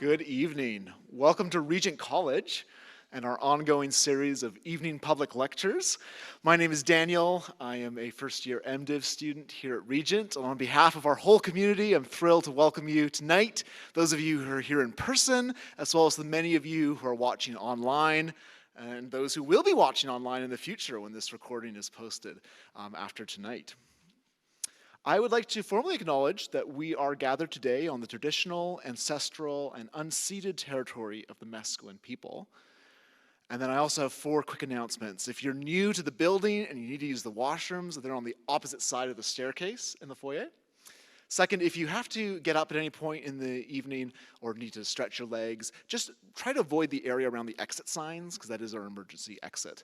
Good evening. Welcome to Regent College and our ongoing series of evening public lectures. My name is Daniel. I am a first-year MDiv student here at Regent. And on behalf of our whole community, I'm thrilled to welcome you tonight, those of you who are here in person, as well as the many of you who are watching online, and those who will be watching online in the future when this recording is posted after tonight. I would like to formally acknowledge that we are gathered today on the traditional, ancestral, and unceded territory of the Mescaline people. And then I also have 4 quick announcements. If you're new to the building and you need to use the washrooms, they're on the opposite side of the staircase in the foyer. Second, if you have to get up at any point in the evening or need to stretch your legs, just try to avoid the area around the exit signs, because that is our emergency exit.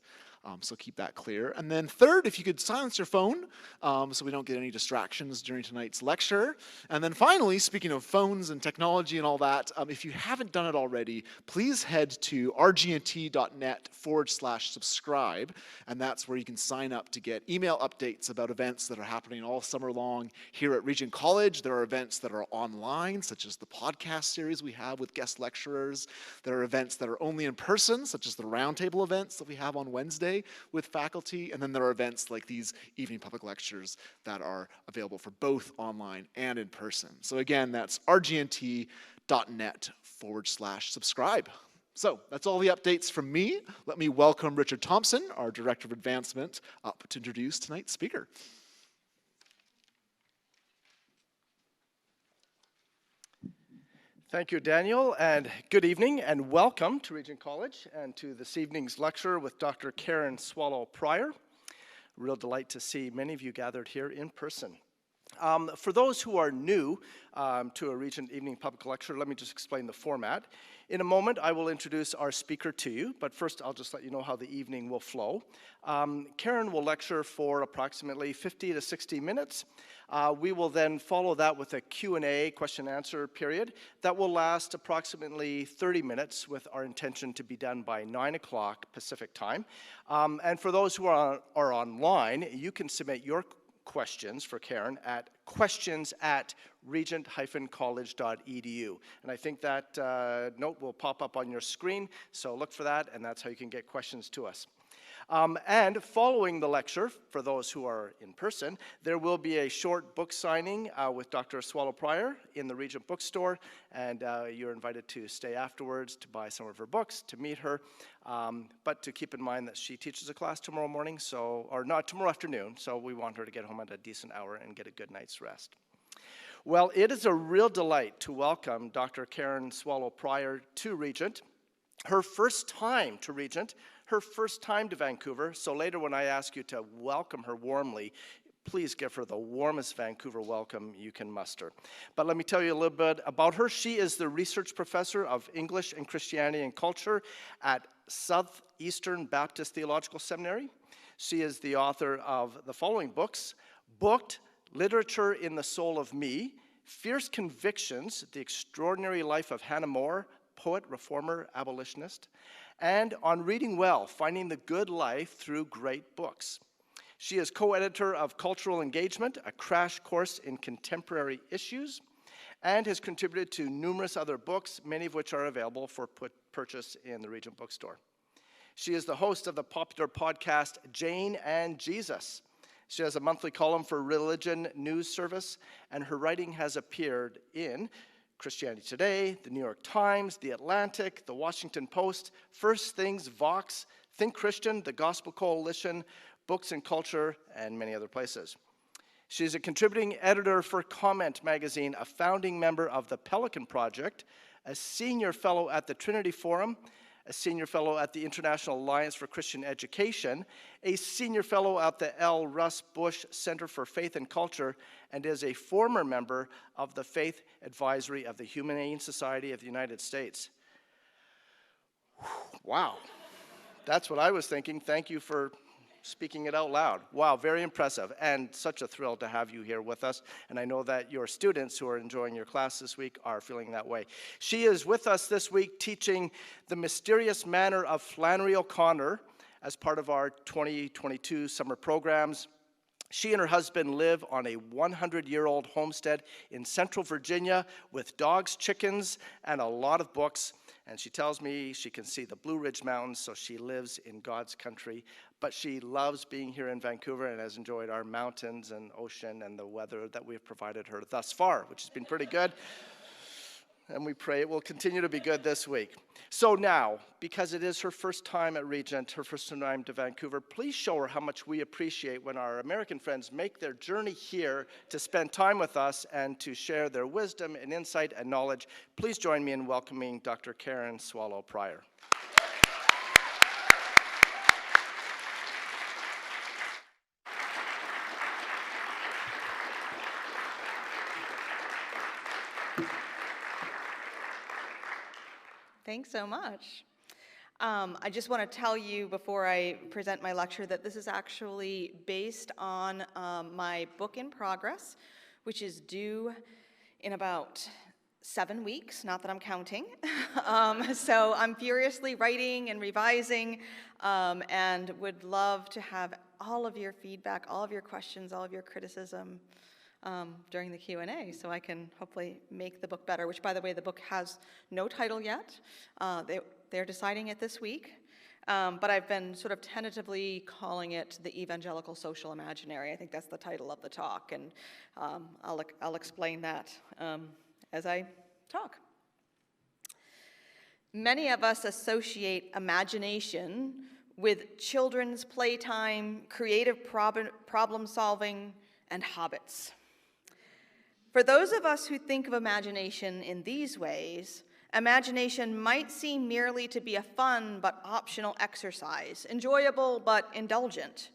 So keep that clear. And then third, if you could silence your phone so we don't get any distractions during tonight's lecture. And then finally, speaking of phones and technology and all that, if you haven't done it already, please head to rgnt.net/subscribe. And that's where you can sign up to get email updates about events that are happening all summer long here at Regent College. There are events that are online, such as the podcast series we have with guest lecturers. There are events that are only in person, such as the roundtable events that we have on Wednesday with faculty, and then there are events like these evening public lectures that are available for both online and in person. So again, that's rgnt.net/subscribe. So that's all the updates from me. Let me welcome Richard Thompson, our Director of Advancement, up to introduce tonight's speaker. Thank you, Daniel, and good evening, and welcome to Regent College and to this evening's lecture with Dr. Karen Swallow-Pryor. Real delight to see many of you gathered here in person. For those who are new to a Regent evening public lecture, let me just explain the format. In a moment, I will introduce our speaker to you, but first I'll just let you know how the evening will flow. Karen will lecture for approximately 50 to 60 minutes. We will then follow that with a Q&A, question and answer period that will last approximately 30 minutes with our intention to be done by 9 o'clock Pacific time. And for those who are online, you can submit your questions for Karen at questions@regent-college.edu. And I think that note will pop up on your screen, so look for that, and that's how you can get questions to us. And following the lecture, for those who are in person, there will be a short book signing with Dr. Swallow-Pryor in the Regent bookstore, and you're invited to stay afterwards to buy some of her books, to meet her, but to keep in mind that she teaches a class tomorrow morning, or not, tomorrow afternoon, so we want her to get home at a decent hour and get a good night's rest. Well, it is a real delight to welcome Dr. Karen Swallow-Pryor to Regent. Her first time to Regent, her first time to Vancouver, so later when I ask you to welcome her warmly, please give her the warmest Vancouver welcome you can muster. But let me tell you a little bit about her. She is the research professor of English and Christianity and Culture at Southeastern Baptist Theological Seminary. She is the author of the following books: Booked, Literature in the Soul of Me, Fierce Convictions, The Extraordinary Life of Hannah More, Poet, Reformer, Abolitionist, and On Reading Well, Finding the Good Life Through Great Books. She is co-editor of Cultural Engagement, a crash course in contemporary issues, and has contributed to numerous other books, many of which are available for purchase in the Regent bookstore. She is the host of the popular podcast Jane and Jesus. She has a monthly column for Religion News Service, and her writing has appeared in Christianity Today, the New York Times, the Atlantic, the Washington Post, First Things, Vox, Think Christian, the Gospel Coalition, Books and Culture, and many other places. She's a contributing editor for Comment magazine, a founding member of the Pelican Project, a senior fellow at the Trinity Forum, a senior fellow at the International Alliance for Christian Education, a senior fellow at the L. Russ Bush Center for Faith and Culture, and is a former member of the Faith Advisory of the Humane Society of the United States. Wow, that's what I was thinking. Thank you for speaking it out loud. Wow, very impressive, and such a thrill to have you here with us. And I know that your students who are enjoying your class this week are feeling that way. She is with us this week teaching The Mysterious Manner of Flannery O'Connor as part of our 2022 summer programs. She and her husband live on a 100-year-old homestead in central Virginia with dogs, chickens, and a lot of books. And she tells me she can see the Blue Ridge Mountains, so she lives in God's country. But she loves being here in Vancouver and has enjoyed our mountains and ocean and the weather that we've provided her thus far, which has been pretty good. And we pray it will continue to be good this week. So now, because it is her first time at Regent, her first time to Vancouver, please show her how much we appreciate when our American friends make their journey here to spend time with us and to share their wisdom and insight and knowledge. Please join me in welcoming Dr. Karen Swallow-Pryor. Thanks so much. I just want to tell you before I present my lecture that this is actually based on my book in progress, which is due in about 7 weeks, not that I'm counting. So I'm furiously writing and revising and would love to have all of your feedback, all of your questions, all of your criticism during the Q&A, so I can hopefully make the book better, which, by the way, the book has no title yet. They're deciding it this week, but I've been sort of tentatively calling it the Evangelical Social Imaginary. I think that's the title of the talk, and I'll explain that as I talk. Many of us associate imagination with children's playtime, creative problem solving, and hobbits. For those of us who think of imagination in these ways, imagination might seem merely to be a fun but optional exercise, enjoyable but indulgent.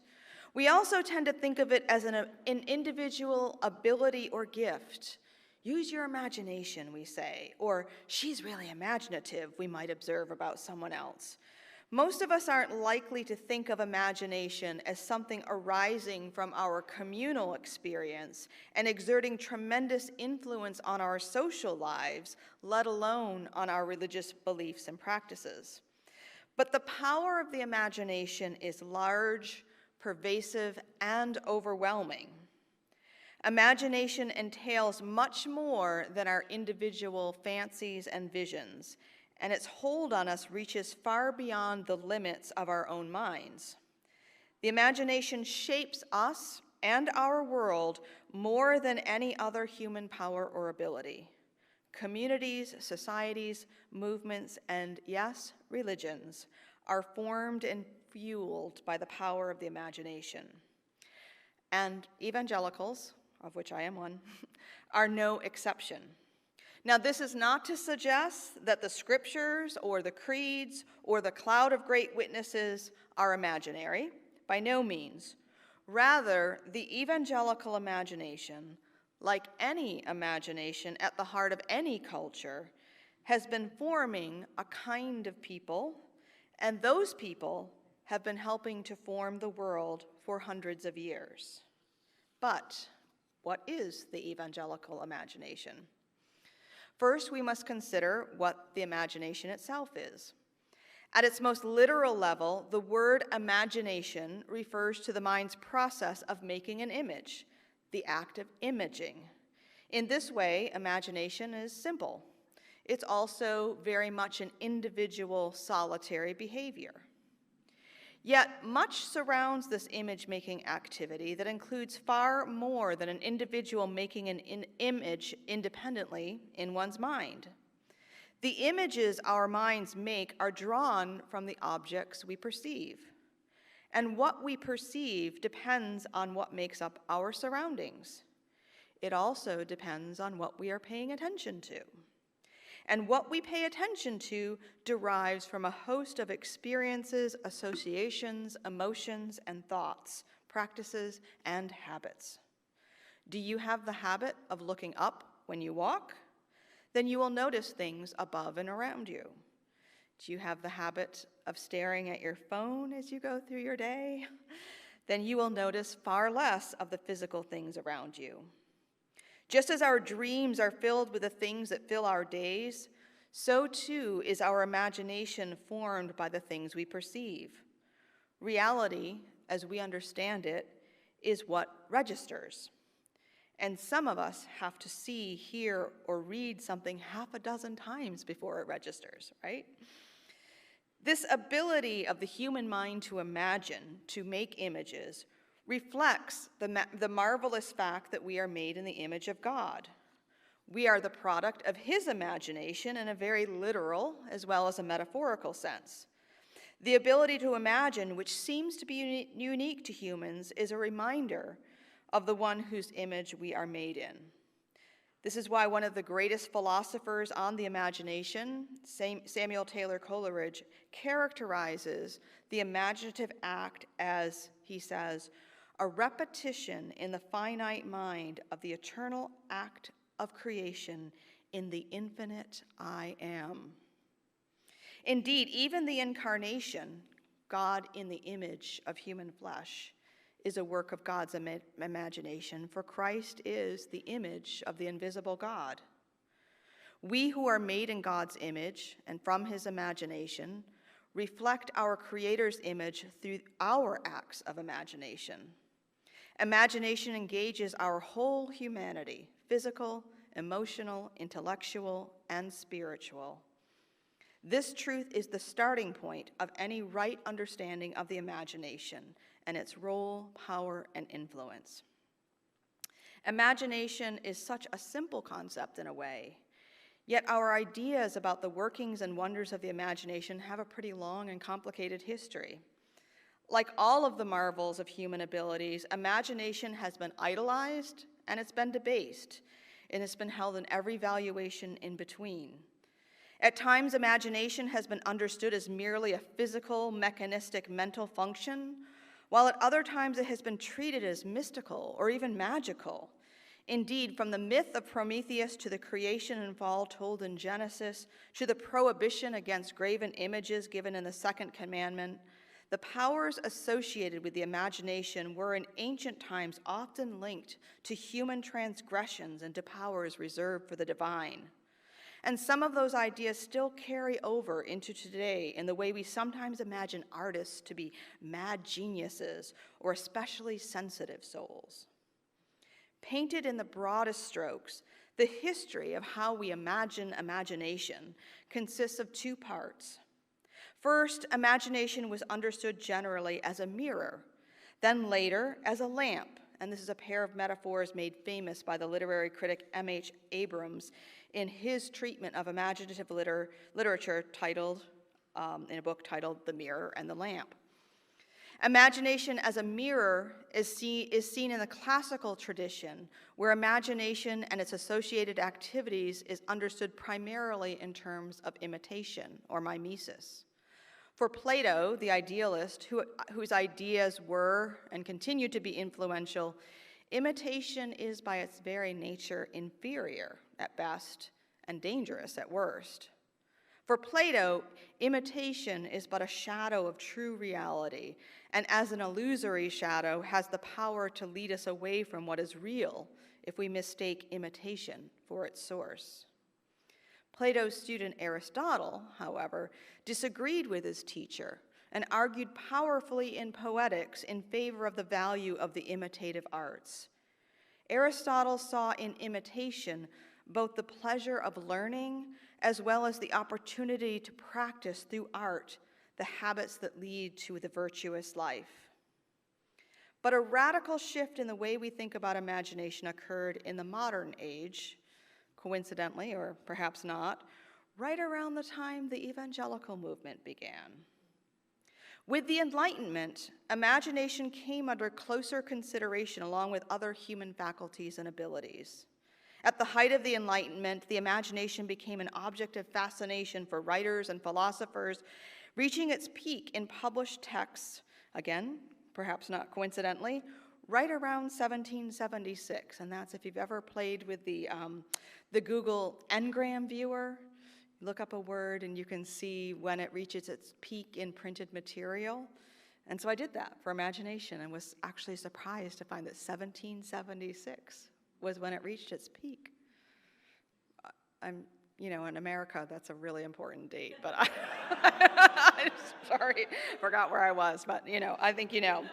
We also tend to think of it as an individual ability or gift. Use your imagination, we say, or she's really imaginative, we might observe about someone else. Most of us aren't likely to think of imagination as something arising from our communal experience and exerting tremendous influence on our social lives, let alone on our religious beliefs and practices. But the power of the imagination is large, pervasive, and overwhelming. Imagination entails much more than our individual fancies and visions, and its hold on us reaches far beyond the limits of our own minds. The imagination shapes us and our world more than any other human power or ability. Communities, societies, movements, and yes, religions are formed and fueled by the power of the imagination. And evangelicals, of which I am one, are no exception. Now, this is not to suggest that the scriptures or the creeds or the cloud of great witnesses are imaginary, by no means. Rather, the evangelical imagination, like any imagination at the heart of any culture, has been forming a kind of people, and those people have been helping to form the world for hundreds of years. But what is the evangelical imagination? First, we must consider what the imagination itself is. At its most literal level, the word imagination refers to the mind's process of making an image, the act of imaging. In this way, imagination is simple. It's also very much an individual, solitary behavior. Yet much surrounds this image-making activity that includes far more than an individual making an image independently in one's mind. The images our minds make are drawn from the objects we perceive. And what we perceive depends on what makes up our surroundings. It also depends on what we are paying attention to. And what we pay attention to derives from a host of experiences, associations, emotions, and thoughts, practices, and habits. Do you have the habit of looking up when you walk? Then you will notice things above and around you. Do you have the habit of staring at your phone as you go through your day? Then you will notice far less of the physical things around you. Just as our dreams are filled with the things that fill our days, so too is our imagination formed by the things we perceive. Reality, as we understand it, is what registers. And some of us have to see, hear, or read something half a dozen times before it registers, right? This ability of the human mind to imagine, to make images, reflects the marvelous fact that we are made in the image of God. We are the product of his imagination in a very literal as well as a metaphorical sense. The ability to imagine, which seems to be unique to humans, is a reminder of the one whose image we are made in. This is why one of the greatest philosophers on the imagination, Samuel Taylor Coleridge, characterizes the imaginative act as, he says, a repetition in the finite mind of the eternal act of creation in the infinite I am. Indeed, even the incarnation, God in the image of human flesh, is a work of God's imagination, for Christ is the image of the invisible God. We who are made in God's image and from his imagination reflect our Creator's image through our acts of imagination. Imagination engages our whole humanity, physical, emotional, intellectual, and spiritual. This truth is the starting point of any right understanding of the imagination and its role, power, and influence. Imagination is such a simple concept in a way, yet our ideas about the workings and wonders of the imagination have a pretty long and complicated history. Like all of the marvels of human abilities, imagination has been idolized and it's been debased, and it's been held in every valuation in between. At times, imagination has been understood as merely a physical, mechanistic, mental function, while at other times it has been treated as mystical or even magical. Indeed, from the myth of Prometheus to the creation and fall told in Genesis, to the prohibition against graven images given in the second commandment, the powers associated with the imagination were in ancient times often linked to human transgressions and to powers reserved for the divine. And some of those ideas still carry over into today in the way we sometimes imagine artists to be mad geniuses or especially sensitive souls. Painted in the broadest strokes, the history of how we imagine imagination consists of two parts. First, imagination was understood generally as a mirror, then later as a lamp, and this is a pair of metaphors made famous by the literary critic M.H. Abrams in his treatment of imaginative literature titled, in a book titled The Mirror and the Lamp. Imagination as a mirror is seen in the classical tradition, where imagination and its associated activities is understood primarily in terms of imitation or mimesis. For Plato, the idealist, whose ideas were and continue to be influential, imitation is by its very nature inferior at best and dangerous at worst. For Plato, imitation is but a shadow of true reality, and as an illusory shadow has the power to lead us away from what is real if we mistake imitation for its source. Plato's student Aristotle, however, disagreed with his teacher and argued powerfully in Poetics in favor of the value of the imitative arts. Aristotle saw in imitation both the pleasure of learning as well as the opportunity to practice through art the habits that lead to the virtuous life. But a radical shift in the way we think about imagination occurred in the modern age, coincidentally, or perhaps not, right around the time the evangelical movement began. With the Enlightenment, imagination came under closer consideration along with other human faculties and abilities. At the height of the Enlightenment, the imagination became an object of fascination for writers and philosophers, reaching its peak in published texts, again, perhaps not coincidentally, right around 1776. And that's if you've ever played with the Google Ngram viewer. Look up a word and you can see when it reaches its peak in printed material. And so I did that for imagination and was actually surprised to find that 1776 was when it reached its peak. In America, that's a really important date, but I'm sorry, forgot where I was, but I think you know.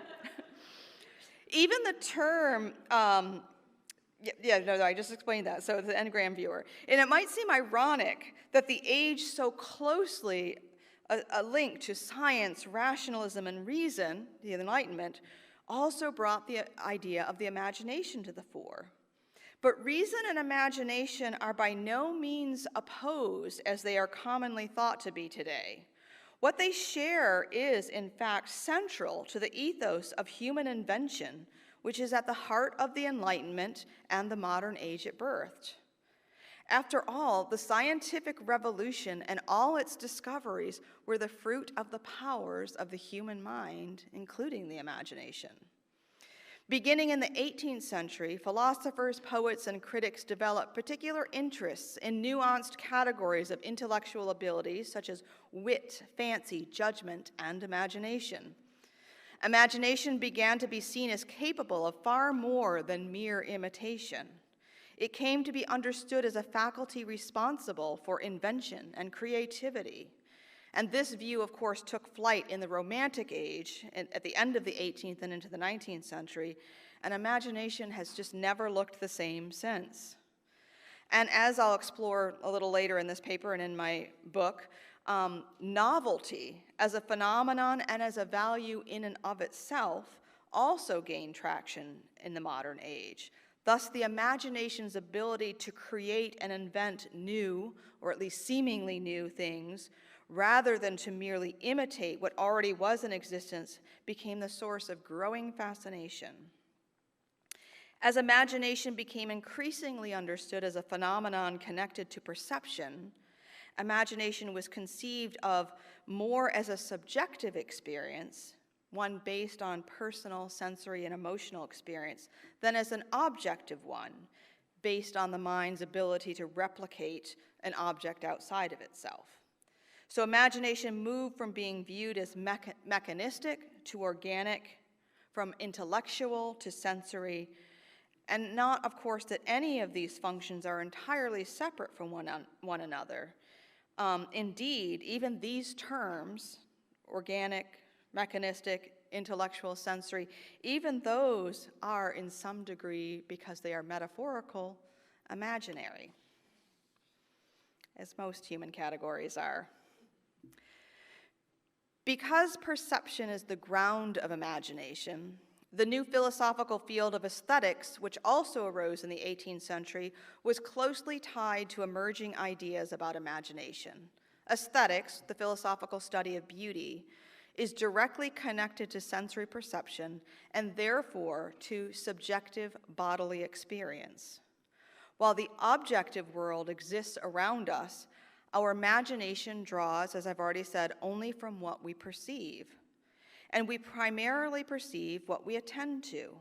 Even the term, I just explained that, so the engram viewer. And it might seem ironic that the age so closely a link to science, rationalism, and reason, the Enlightenment, also brought the idea of the imagination to the fore. But reason and imagination are by no means opposed as they are commonly thought to be today. What they share is, in fact, central to the ethos of human invention, which is at the heart of the Enlightenment and the modern age it birthed. After all, the scientific revolution and all its discoveries were the fruit of the powers of the human mind, including the imagination. Beginning in the 18th century, philosophers, poets, and critics developed particular interests in nuanced categories of intellectual abilities such as wit, fancy, judgment, and imagination. Imagination began to be seen as capable of far more than mere imitation. It came to be understood as a faculty responsible for invention and creativity. And this view, of course, took flight in the Romantic age at the end of the 18th and into the 19th century, and imagination has just never looked the same since. And as I'll explore a little later in this paper and in my book, novelty as a phenomenon and as a value in and of itself also gained traction in the modern age. Thus, the imagination's ability to create and invent new, or at least seemingly new, things, rather than to merely imitate what already was in existence, became the source of growing fascination. As imagination became increasingly understood as a phenomenon connected to perception, imagination was conceived of more as a subjective experience, one based on personal, sensory, and emotional experience, than as an objective one, based on the mind's ability to replicate an object outside of itself. So imagination moved from being viewed as mechanistic to organic, from intellectual to sensory, and not, of course, that any of these functions are entirely separate from one another. Indeed, even these terms, organic, mechanistic, intellectual, sensory, even those are in some degree, because they are metaphorical, imaginary, as most human categories are. Because perception is the ground of imagination, the new philosophical field of aesthetics, which also arose in the 18th century, was closely tied to emerging ideas about imagination. Aesthetics, the philosophical study of beauty, is directly connected to sensory perception and therefore to subjective bodily experience. While the objective world exists around us, our imagination draws, as I've already said, only from what we perceive. And we primarily perceive what we attend to.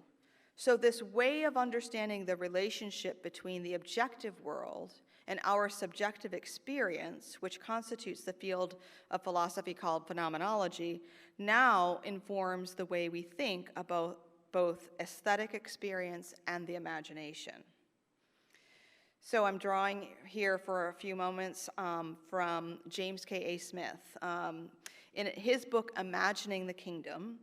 So this way of understanding the relationship between the objective world and our subjective experience, which constitutes the field of philosophy called phenomenology, now informs the way we think about both aesthetic experience and the imagination. So I'm drawing here for a few moments from James K.A. Smith. In his book, Imagining the Kingdom,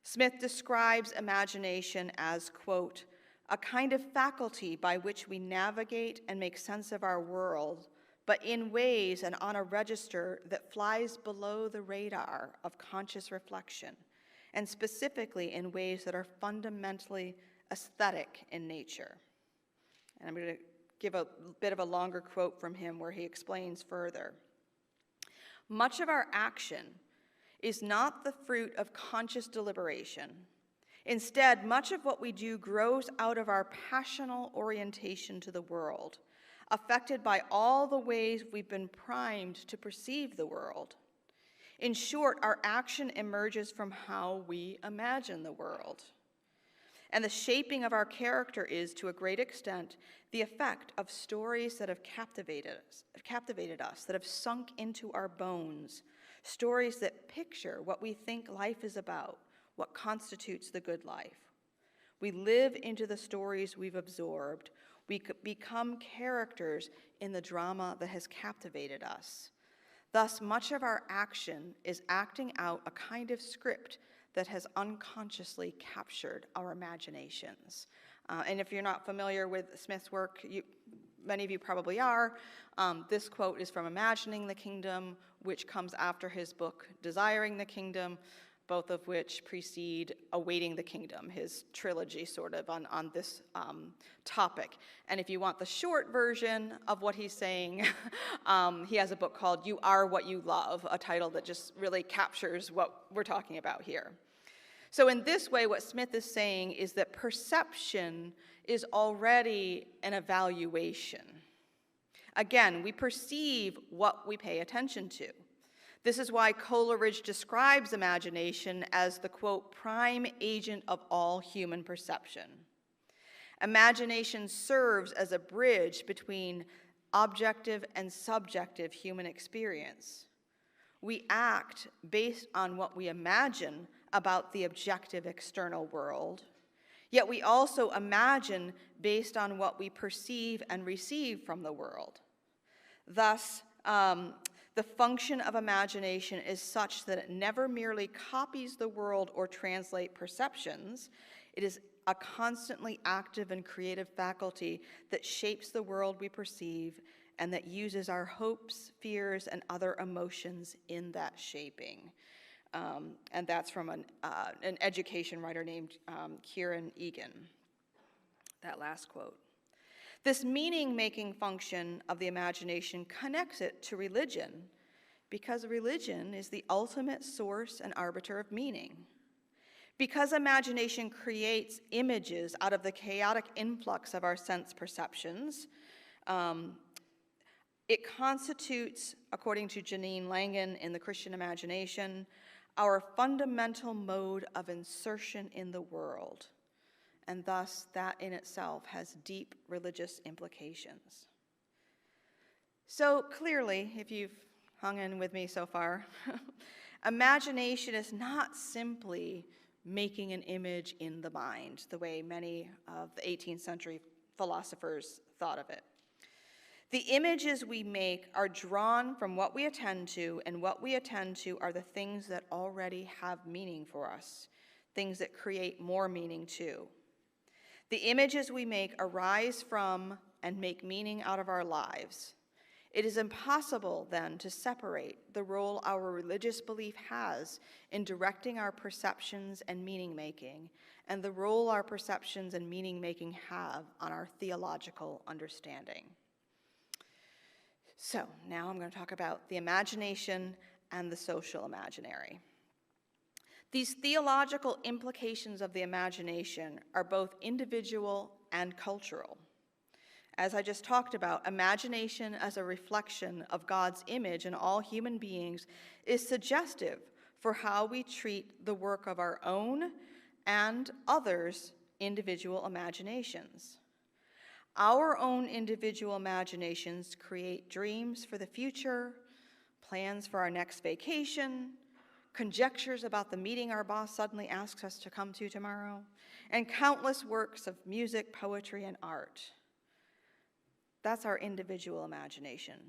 Smith describes imagination as, quote, a kind of faculty by which we navigate and make sense of our world, but in ways and on a register that flies below the radar of conscious reflection, and specifically in ways that are fundamentally aesthetic in nature. And I'm going to give a bit of a longer quote from him where he explains further. Much of our action is not the fruit of conscious deliberation. Instead, much of what we do grows out of our passional orientation to the world, affected by all the ways we've been primed to perceive the world. In short, our action emerges from how we imagine the world. And the shaping of our character is, to a great extent, the effect of stories that have captivated us, that have sunk into our bones, stories that picture what we think life is about, what constitutes the good life. We live into the stories we've absorbed. We become characters in the drama that has captivated us. Thus, much of our action is acting out a kind of script that has unconsciously captured our imaginations. And if you're not familiar with Smith's work, many of you probably are. This quote is from Imagining the Kingdom, which comes after his book, Desiring the Kingdom, both of which precede Awaiting the Kingdom, his trilogy sort of on this topic. And if you want the short version of what he's saying, he has a book called You Are What You Love, a title that just really captures what we're talking about here. So in this way, what Smith is saying is that perception is already an evaluation. Again, we perceive what we pay attention to. This is why Coleridge describes imagination as the, quote, prime agent of all human perception. Imagination serves as a bridge between objective and subjective human experience. We act based on what we imagine about the objective external world, yet we also imagine based on what we perceive and receive from the world. Thus, the function of imagination is such that it never merely copies the world or translates perceptions. It is a constantly active and creative faculty that shapes the world we perceive and that uses our hopes, fears, and other emotions in that shaping. And that's from an education writer named Karen Egan, that last quote. This meaning-making function of the imagination connects it to religion, because religion is the ultimate source and arbiter of meaning. Because imagination creates images out of the chaotic influx of our sense perceptions, it constitutes, according to Janine Langan in The Christian Imagination, our fundamental mode of insertion in the world. And thus, that in itself has deep religious implications. So clearly, if you've hung in with me so far, imagination is not simply making an image in the mind, the way many of the 18th century philosophers thought of it. The images we make are drawn from what we attend to, and what we attend to are the things that already have meaning for us, things that create more meaning too. The images we make arise from and make meaning out of our lives. It is impossible, then, to separate the role our religious belief has in directing our perceptions and meaning-making, and the role our perceptions and meaning-making have on our theological understanding. So, now I'm going to talk about the imagination and the social imaginary. These theological implications of the imagination are both individual and cultural. As I just talked about, imagination as a reflection of God's image in all human beings is suggestive for how we treat the work of our own and others' individual imaginations. Our own individual imaginations create dreams for the future, plans for our next vacation, conjectures about the meeting our boss suddenly asks us to come to tomorrow, and countless works of music, poetry, and art. That's our individual imagination.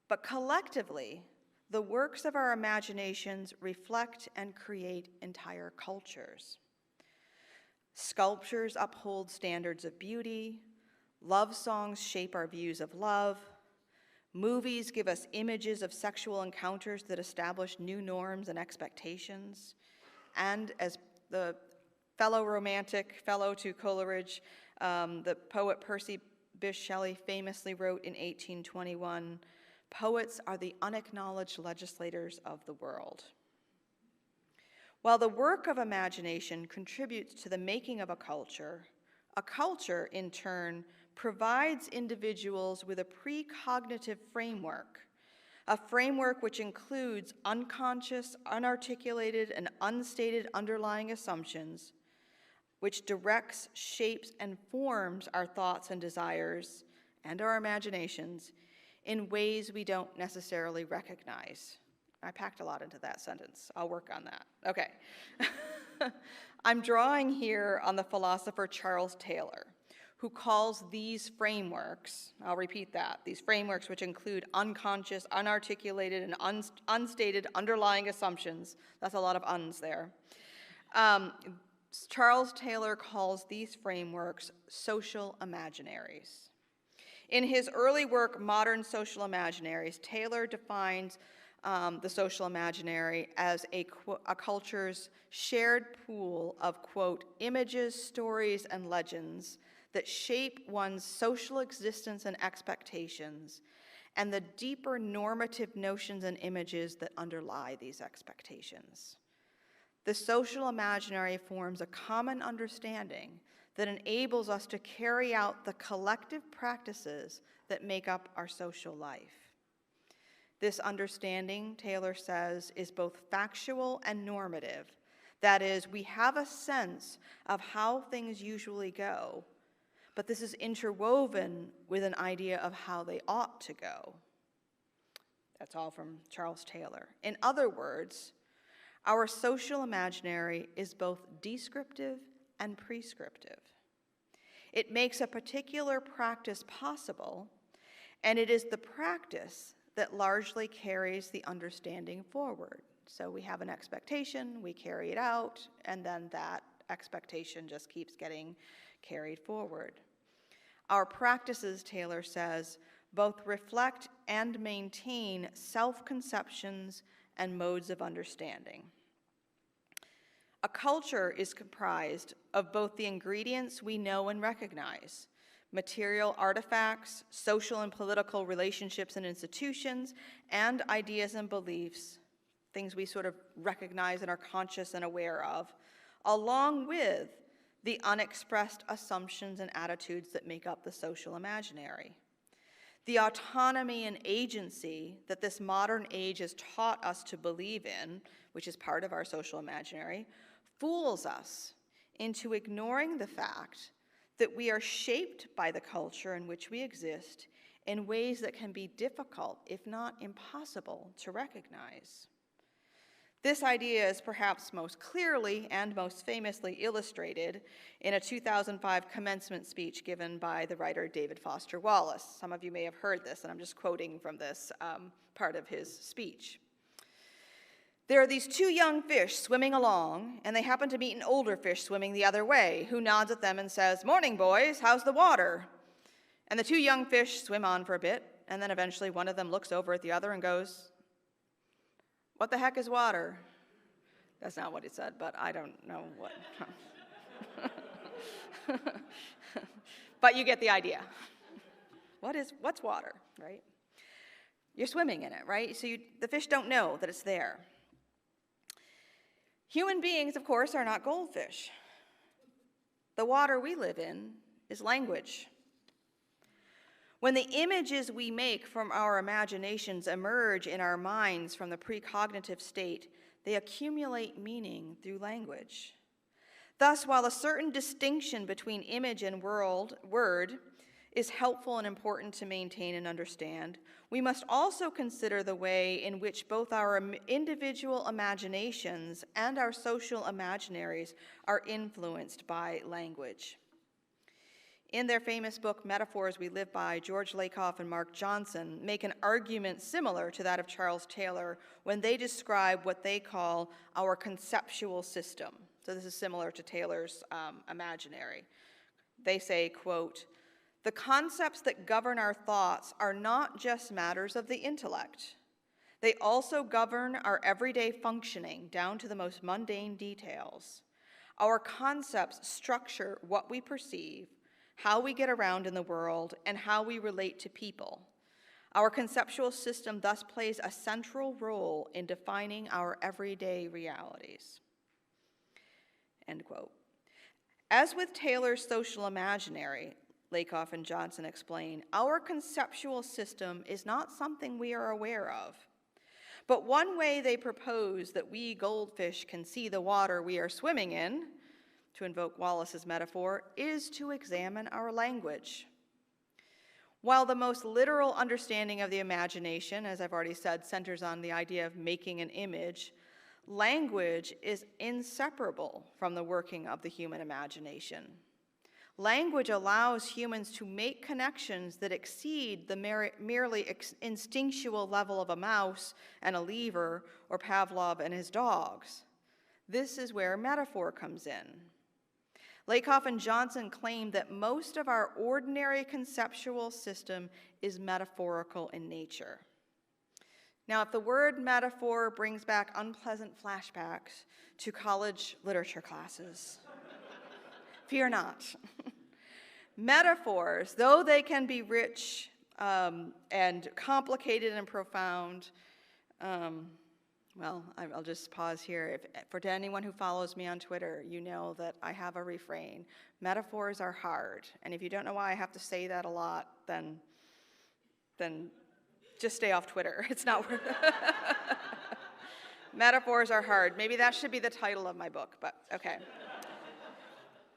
But collectively, the works of our imaginations reflect and create entire cultures. Sculptures uphold standards of beauty, love songs shape our views of love, movies give us images of sexual encounters that establish new norms and expectations. And as the fellow to Coleridge, the poet Percy Bysshe Shelley famously wrote in 1821, "Poets are the unacknowledged legislators of the world." While the work of imagination contributes to the making of a culture, in turn, provides individuals with a precognitive framework, a framework which includes unconscious, unarticulated, and unstated underlying assumptions, which directs, shapes, and forms our thoughts and desires and our imaginations in ways we don't necessarily recognize. I packed a lot into that sentence. I'll work on that. Okay. I'm drawing here on the philosopher Charles Taylor, who calls these frameworks, I'll repeat that, these frameworks which include unconscious, unarticulated, and unstated underlying assumptions, that's a lot of uns there, Charles Taylor calls these frameworks social imaginaries. In his early work, Modern Social Imaginaries, Taylor defines the social imaginary as a culture's shared pool of, quote, images, stories, and legends that shape one's social existence and expectations, and the deeper normative notions and images that underlie these expectations. The social imaginary forms a common understanding that enables us to carry out the collective practices that make up our social life. This understanding, Taylor says, is both factual and normative. That is, we have a sense of how things usually go, but this is interwoven with an idea of how they ought to go. That's all from Charles Taylor. In other words, our social imaginary is both descriptive and prescriptive. It makes a particular practice possible, and it is the practice that largely carries the understanding forward. So we have an expectation, we carry it out, and then that expectation just keeps getting carried forward. Our practices, Taylor says, both reflect and maintain self-conceptions and modes of understanding. A culture is comprised of both the ingredients we know and recognize, material artifacts, social and political relationships and institutions, and ideas and beliefs, things we sort of recognize and are conscious and aware of, along with the unexpressed assumptions and attitudes that make up the social imaginary. The autonomy and agency that this modern age has taught us to believe in, which is part of our social imaginary, fools us into ignoring the fact that we are shaped by the culture in which we exist in ways that can be difficult, if not impossible, to recognize. This idea is perhaps most clearly and most famously illustrated in a 2005 commencement speech given by the writer David Foster Wallace. Some of you may have heard this, and I'm just quoting from this part of his speech. There are these two young fish swimming along, and they happen to meet an older fish swimming the other way, who nods at them and says, "Morning, boys, how's the water?" And the two young fish swim on for a bit, and then eventually one of them looks over at the other and goes, "What the heck is water?" That's not what he said, but I don't know what. But you get the idea. What's water, right? You're swimming in it, right? So the fish don't know that it's there. Human beings, of course, are not goldfish. The water we live in is language. When the images we make from our imaginations emerge in our minds from the precognitive state, they accumulate meaning through language. Thus, while a certain distinction between image and word is helpful and important to maintain and understand, we must also consider the way in which both our individual imaginations and our social imaginaries are influenced by language. In their famous book, Metaphors We Live By, George Lakoff and Mark Johnson make an argument similar to that of Charles Taylor when they describe what they call our conceptual system. So this is similar to Taylor's imaginary. They say, quote, "The concepts that govern our thoughts are not just matters of the intellect. They also govern our everyday functioning down to the most mundane details. Our concepts structure what we perceive, how we get around in the world, and how we relate to people. Our conceptual system thus plays a central role in defining our everyday realities." End quote. As with Taylor's social imaginary, Lakoff and Johnson explain, our conceptual system is not something we are aware of. But one way they propose that we goldfish can see the water we are swimming in, to invoke Wallace's metaphor, is to examine our language. While the most literal understanding of the imagination, as I've already said, centers on the idea of making an image, language is inseparable from the working of the human imagination. Language allows humans to make connections that exceed the merely instinctual level of a mouse and a lever or Pavlov and his dogs. This is where metaphor comes in. Lakoff and Johnson claim that most of our ordinary conceptual system is metaphorical in nature. Now, if the word metaphor brings back unpleasant flashbacks to college literature classes, fear not. Metaphors, though they can be rich and complicated and profound, well, I'll just pause here. To anyone who follows me on Twitter, you know that I have a refrain. Metaphors are hard. And if you don't know why I have to say that a lot, then just stay off Twitter. It's not worth it. Metaphors are hard. Maybe that should be the title of my book, but okay.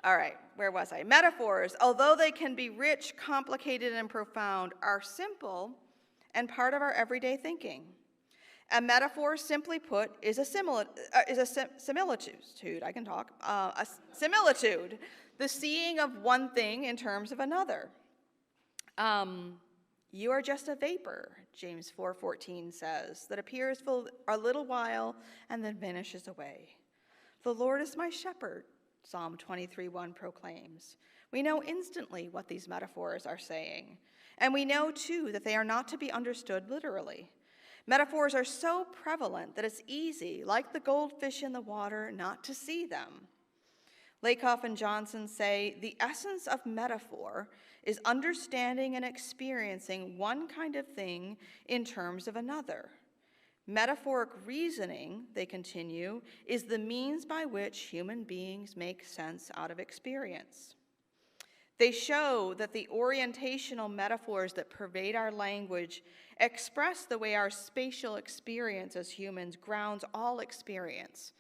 All right, where was I? Metaphors, although they can be rich, complicated, and profound, are simple and part of our everyday thinking. A metaphor, simply put, is a similitude. I can talk. A similitude, the seeing of one thing in terms of another. You are just a vapor, James 4:14 says, that appears for a little while and then vanishes away. The Lord is my shepherd, Psalm 23:1 proclaims. We know instantly what these metaphors are saying, and we know, too, that they are not to be understood literally. Metaphors are so prevalent that it's easy, like the goldfish in the water, not to see them. Lakoff and Johnson say, the essence of metaphor is understanding and experiencing one kind of thing in terms of another. Metaphoric reasoning, they continue, is the means by which human beings make sense out of experience. They show that the orientational metaphors that pervade our language express the way our spatial experience as humans grounds all experience.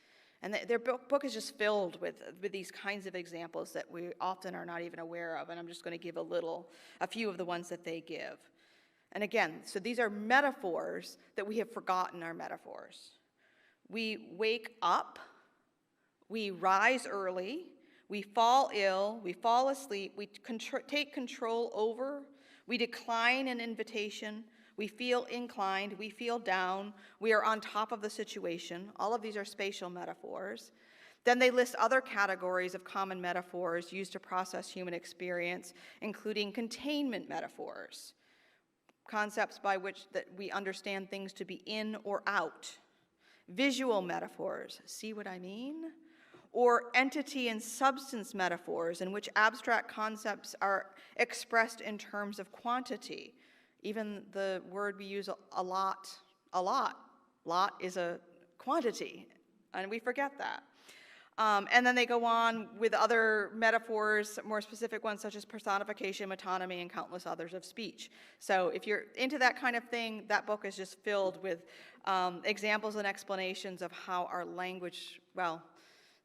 And their book is just filled with these kinds of examples that we often are not even aware of, and I'm just going to give a few of the ones that they give. And again, so these are metaphors that we have forgotten are metaphors. We wake up, we rise early, we fall ill, we fall asleep, we take control over, we decline an invitation, we feel inclined, we feel down, we are on top of the situation. All of these are spatial metaphors. Then they list other categories of common metaphors used to process human experience, including containment metaphors, concepts by which that we understand things to be in or out. Visual metaphors, see what I mean? Or entity and substance metaphors, in which abstract concepts are expressed in terms of quantity. Even the word we use a lot is a quantity, and we forget that. And then they go on with other metaphors, more specific ones such as personification, metonymy, and countless others of speech. So if you're into that kind of thing, that book is just filled with examples and explanations of how our language, well,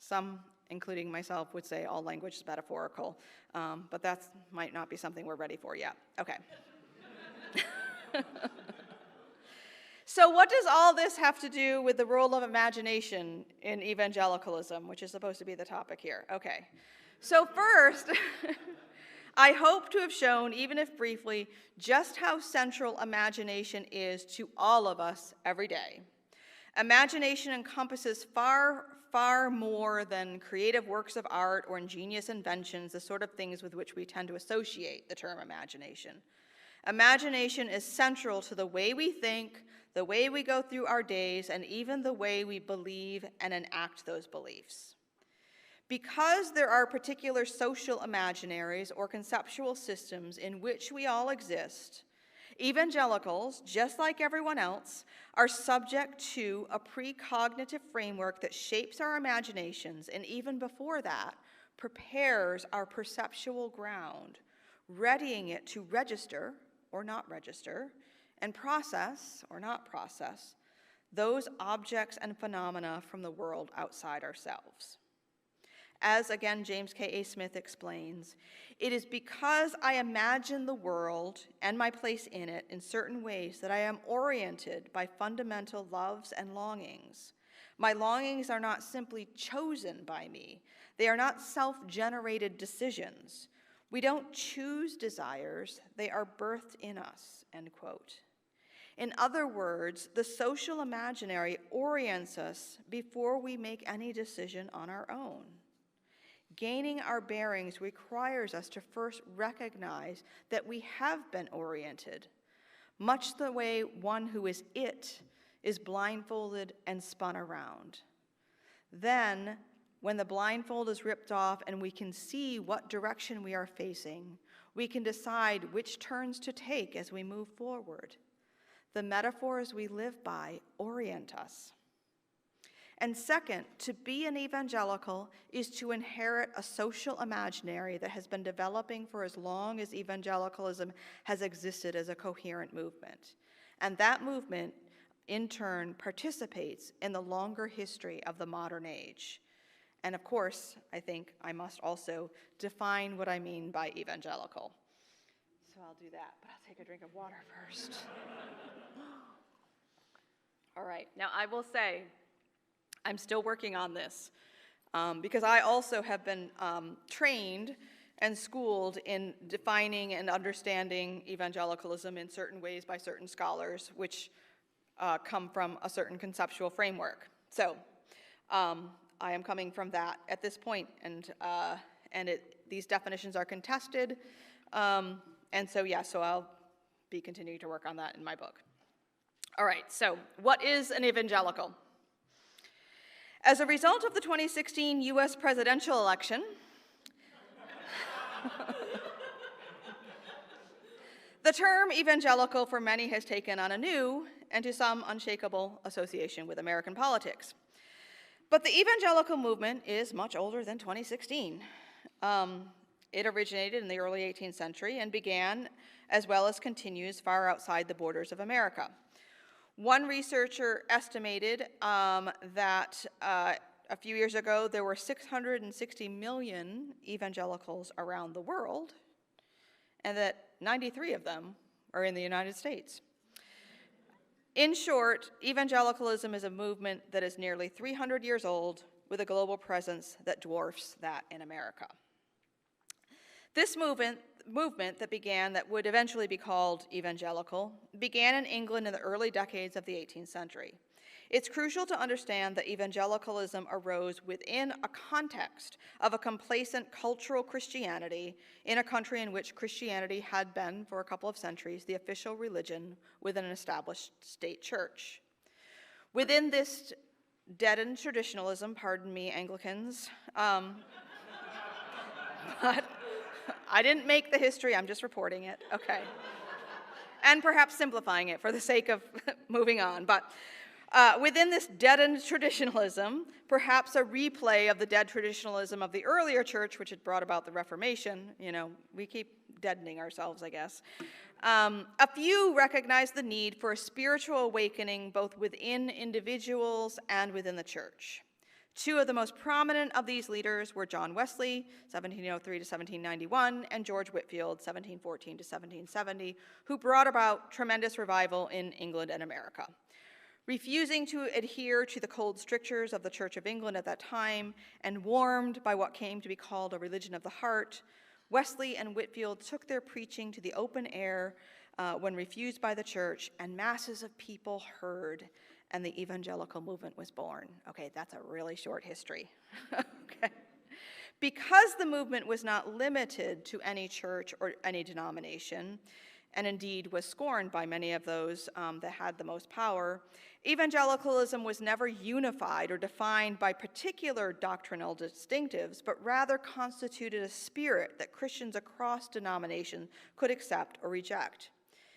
some, including myself, would say all language is metaphorical, but that might not be something we're ready for yet. Okay. So what does all this have to do with the role of imagination in evangelicalism, which is supposed to be the topic here? Okay. So first, I hope to have shown, even if briefly, just how central imagination is to all of us every day. Imagination encompasses far more than creative works of art or ingenious inventions, the sort of things with which we tend to associate the term imagination. Imagination is central to the way we think, the way we go through our days, and even the way we believe and enact those beliefs. Because there are particular social imaginaries or conceptual systems in which we all exist, evangelicals, just like everyone else, are subject to a precognitive framework that shapes our imaginations, and even before that, prepares our perceptual ground, readying it to register or not register, and process or not process those objects and phenomena from the world outside ourselves. As again James K.A. Smith explains, it is because I imagine the world and my place in it in certain ways that I am oriented by fundamental loves and longings. My longings are not simply chosen by me. They are not self-generated decisions. We don't choose desires, they are birthed in us, end quote. In other words, the social imaginary orients us before we make any decision on our own. Gaining our bearings requires us to first recognize that we have been oriented, much the way one who is it is blindfolded and spun around. Then, when the blindfold is ripped off and we can see what direction we are facing, we can decide which turns to take as we move forward. The metaphors we live by orient us. And second, to be an evangelical is to inherit a social imaginary that has been developing for as long as evangelicalism has existed as a coherent movement. And that movement, in turn, participates in the longer history of the modern age. And of course, I think I must also define what I mean by evangelical. So I'll do that, but I'll take a drink of water first. All right, now I will say, I'm still working on this because I also have been trained and schooled in defining and understanding evangelicalism in certain ways by certain scholars, which come from a certain conceptual framework. So I am coming from that at this point, and these definitions are contested, and so I'll be continuing to work on that in my book. All right, so what is an evangelical? As a result of the 2016 US presidential election, the term evangelical for many has taken on a new and to some unshakable association with American politics. But the evangelical movement is much older than 2016. It originated in the early 18th century and began, as well as continues, far outside the borders of America. One researcher estimated that a few years ago there were 660 million evangelicals around the world, and that 93 of them are in the United States. In short, evangelicalism is a movement that is nearly 300 years old with a global presence that dwarfs that in America. This movement that would eventually be called evangelical began in England in the early decades of the 18th century. It's crucial to understand that evangelicalism arose within a context of a complacent cultural Christianity in a country in which Christianity had been, for a couple of centuries, the official religion within an established state church. Within this deadened traditionalism, pardon me, Anglicans, but I didn't make the history, I'm just reporting it, okay. And perhaps simplifying it for the sake of moving on. But within this deadened traditionalism, perhaps a replay of the dead traditionalism of the earlier church, which had brought about the Reformation, we keep deadening ourselves, I guess. A few recognized the need for a spiritual awakening both within individuals and within the church. Two of the most prominent of these leaders were John Wesley, 1703 to 1791, and George Whitefield, 1714 to 1770, who brought about tremendous revival in England and America. Refusing to adhere to the cold strictures of the Church of England at that time, and warmed by what came to be called a religion of the heart, Wesley and Whitefield took their preaching to the open air when refused by the church, and masses of people heard, and the evangelical movement was born. Okay, that's a really short history. Okay. Because the movement was not limited to any church or any denomination, and indeed was scorned by many of those that had the most power, evangelicalism was never unified or defined by particular doctrinal distinctives, but rather constituted a spirit that Christians across denominations could accept or reject.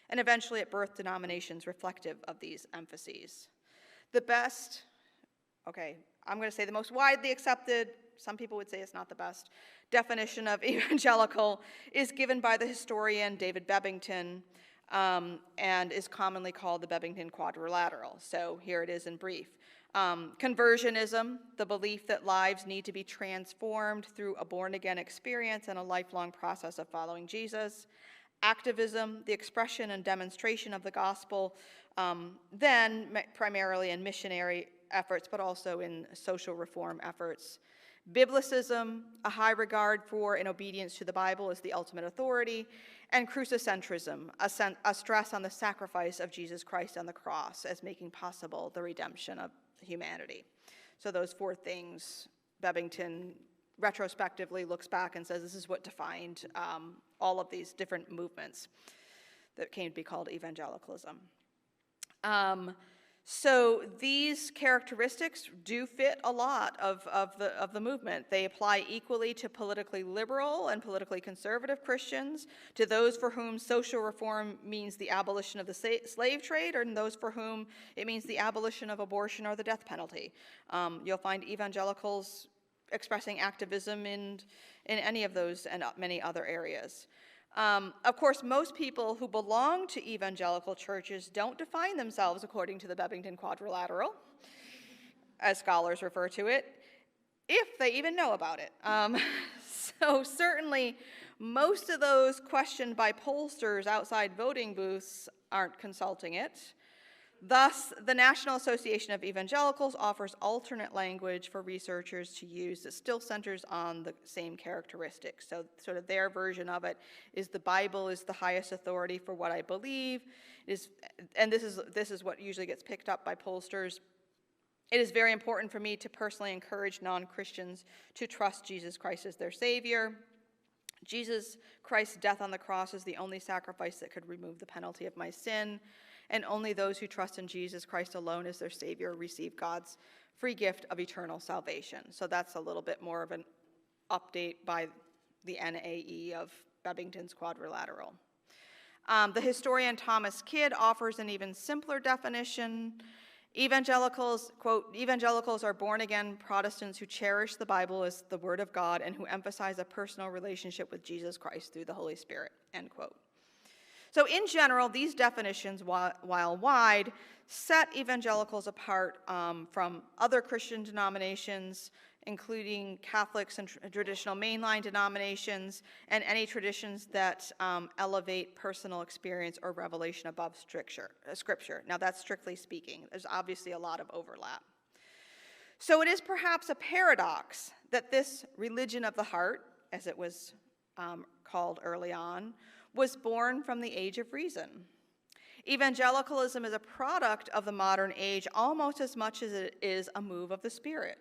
And eventually it birthed denominations reflective of these emphases. The best, okay, I'm going to say the most widely accepted, some people would say it's not the best, definition of evangelical is given by the historian David Bevington and is commonly called the Bevington Quadrilateral. So here it is in brief. Conversionism, the belief that lives need to be transformed through a born-again experience and a lifelong process of following Jesus. Activism, the expression and demonstration of the gospel, then primarily in missionary efforts, but also in social reform efforts. Biblicism, a high regard for and obedience to the Bible as the ultimate authority, and crucicentrism, a stress on the sacrifice of Jesus Christ on the cross as making possible the redemption of humanity. So those four things, Bevington retrospectively looks back and says this is what defined all of these different movements that came to be called evangelicalism. So these characteristics do fit a lot of the movement. They apply equally to politically liberal and politically conservative Christians, to those for whom social reform means the abolition of the slave trade, and those for whom it means the abolition of abortion or the death penalty. You'll find evangelicals expressing activism in any of those and many other areas. Of course, most people who belong to evangelical churches don't define themselves according to the Bevington Quadrilateral, as scholars refer to it, if they even know about it. So certainly, most of those questioned by pollsters outside voting booths aren't consulting it. Thus, the National Association of Evangelicals offers alternate language for researchers to use that still centers on the same characteristics. So sort of their version of it is the Bible is the highest authority for what I believe. And this is what usually gets picked up by pollsters. It is very important for me to personally encourage non-Christians to trust Jesus Christ as their Savior. Jesus Christ's death on the cross is the only sacrifice that could remove the penalty of my sin. And only those who trust in Jesus Christ alone as their Savior receive God's free gift of eternal salvation. So that's a little bit more of an update by the NAE of Bevington's Quadrilateral. The historian Thomas Kidd offers an even simpler definition. Evangelicals, quote, evangelicals are born-again Protestants who cherish the Bible as the Word of God and who emphasize a personal relationship with Jesus Christ through the Holy Spirit, end quote. So in general, these definitions, while wide, set evangelicals apart from other Christian denominations, including Catholics and traditional mainline denominations, and any traditions that elevate personal experience or revelation above Scripture. Now that's strictly speaking. There's obviously a lot of overlap. So it is perhaps a paradox that this religion of the heart, as it was called early on, was born from the age of reason. Evangelicalism is a product of the modern age almost as much as it is a move of the Spirit.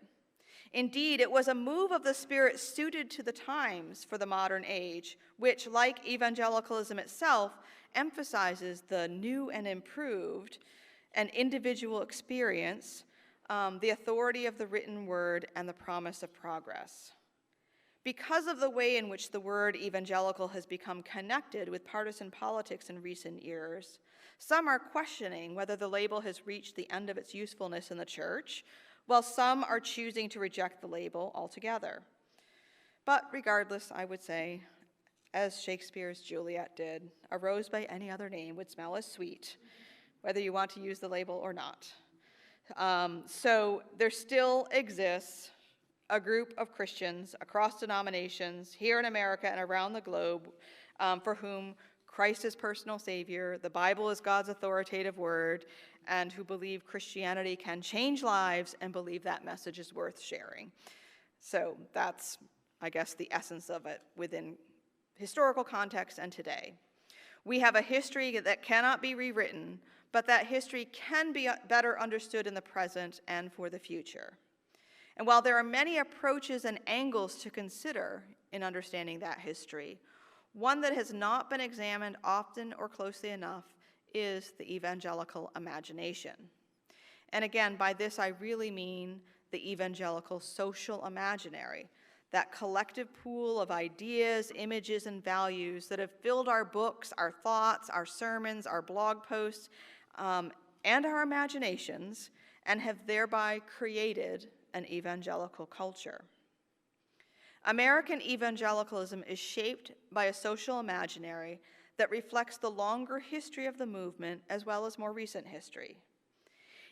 Indeed, it was a move of the Spirit suited to the times for the modern age, which, like evangelicalism itself, emphasizes the new and improved and individual experience, the authority of the written word, and the promise of progress. Because of the way in which the word evangelical has become connected with partisan politics in recent years, some are questioning whether the label has reached the end of its usefulness in the church, while some are choosing to reject the label altogether. But regardless, I would say, as Shakespeare's Juliet did, a rose by any other name would smell as sweet, whether you want to use the label or not. So there still exists a group of Christians across denominations here in America and around the globe for whom Christ is personal Savior, the Bible is God's authoritative word, and who believe Christianity can change lives and believe that message is worth sharing. So that's, I guess, the essence of it within historical context and today. We have a history that cannot be rewritten, but that history can be better understood in the present and for the future. And while there are many approaches and angles to consider in understanding that history, one that has not been examined often or closely enough is the evangelical imagination. And again, by this I really mean the evangelical social imaginary, that collective pool of ideas, images, and values that have filled our books, our thoughts, our sermons, our blog posts, and our imaginations, and have thereby created an evangelical culture. American evangelicalism is shaped by a social imaginary that reflects the longer history of the movement as well as more recent history.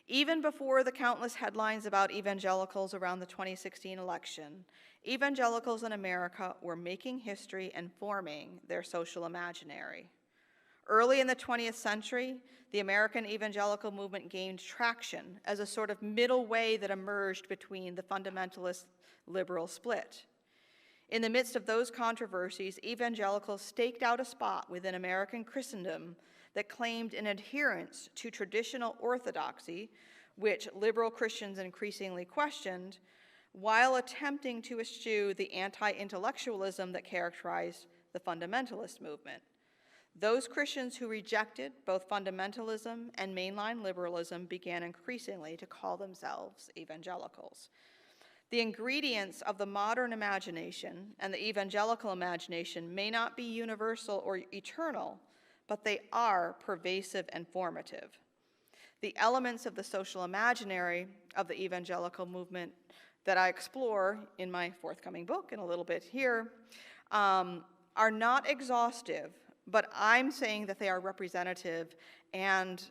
Even before the countless headlines about evangelicals around the 2016 election, evangelicals in America were making history and forming their social imaginary. Early in the 20th century, the American evangelical movement gained traction as a sort of middle way that emerged between the fundamentalist liberal split. In the midst of those controversies, evangelicals staked out a spot within American Christendom that claimed an adherence to traditional orthodoxy, which liberal Christians increasingly questioned, while attempting to eschew the anti-intellectualism that characterized the fundamentalist movement. Those Christians who rejected both fundamentalism and mainline liberalism began increasingly to call themselves evangelicals. The ingredients of the modern imagination and the evangelical imagination may not be universal or eternal, but they are pervasive and formative. The elements of the social imaginary of the evangelical movement that I explore in my forthcoming book in a little bit here are not exhaustive, but I'm saying that they are representative and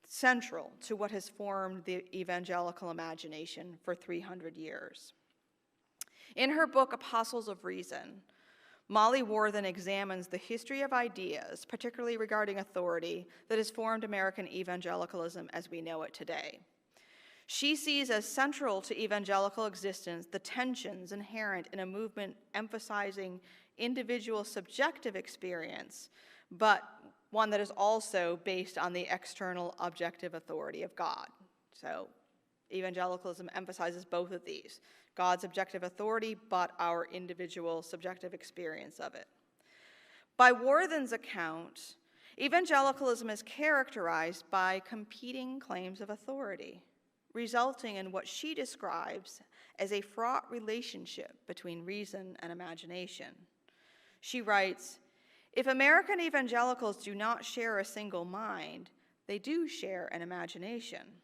central to what has formed the evangelical imagination for 300 years. In her book, Apostles of Reason, Molly Worthen examines the history of ideas, particularly regarding authority, that has formed American evangelicalism as we know it today. She sees as central to evangelical existence the tensions inherent in a movement emphasizing individual subjective experience, but one that is also based on the external objective authority of God. So evangelicalism emphasizes both of these, God's objective authority, but our individual subjective experience of it. By Worthen's account, evangelicalism is characterized by competing claims of authority, resulting in what she describes as a fraught relationship between reason and imagination. She writes, "If American evangelicals do not share a single mind, they do share an imagination."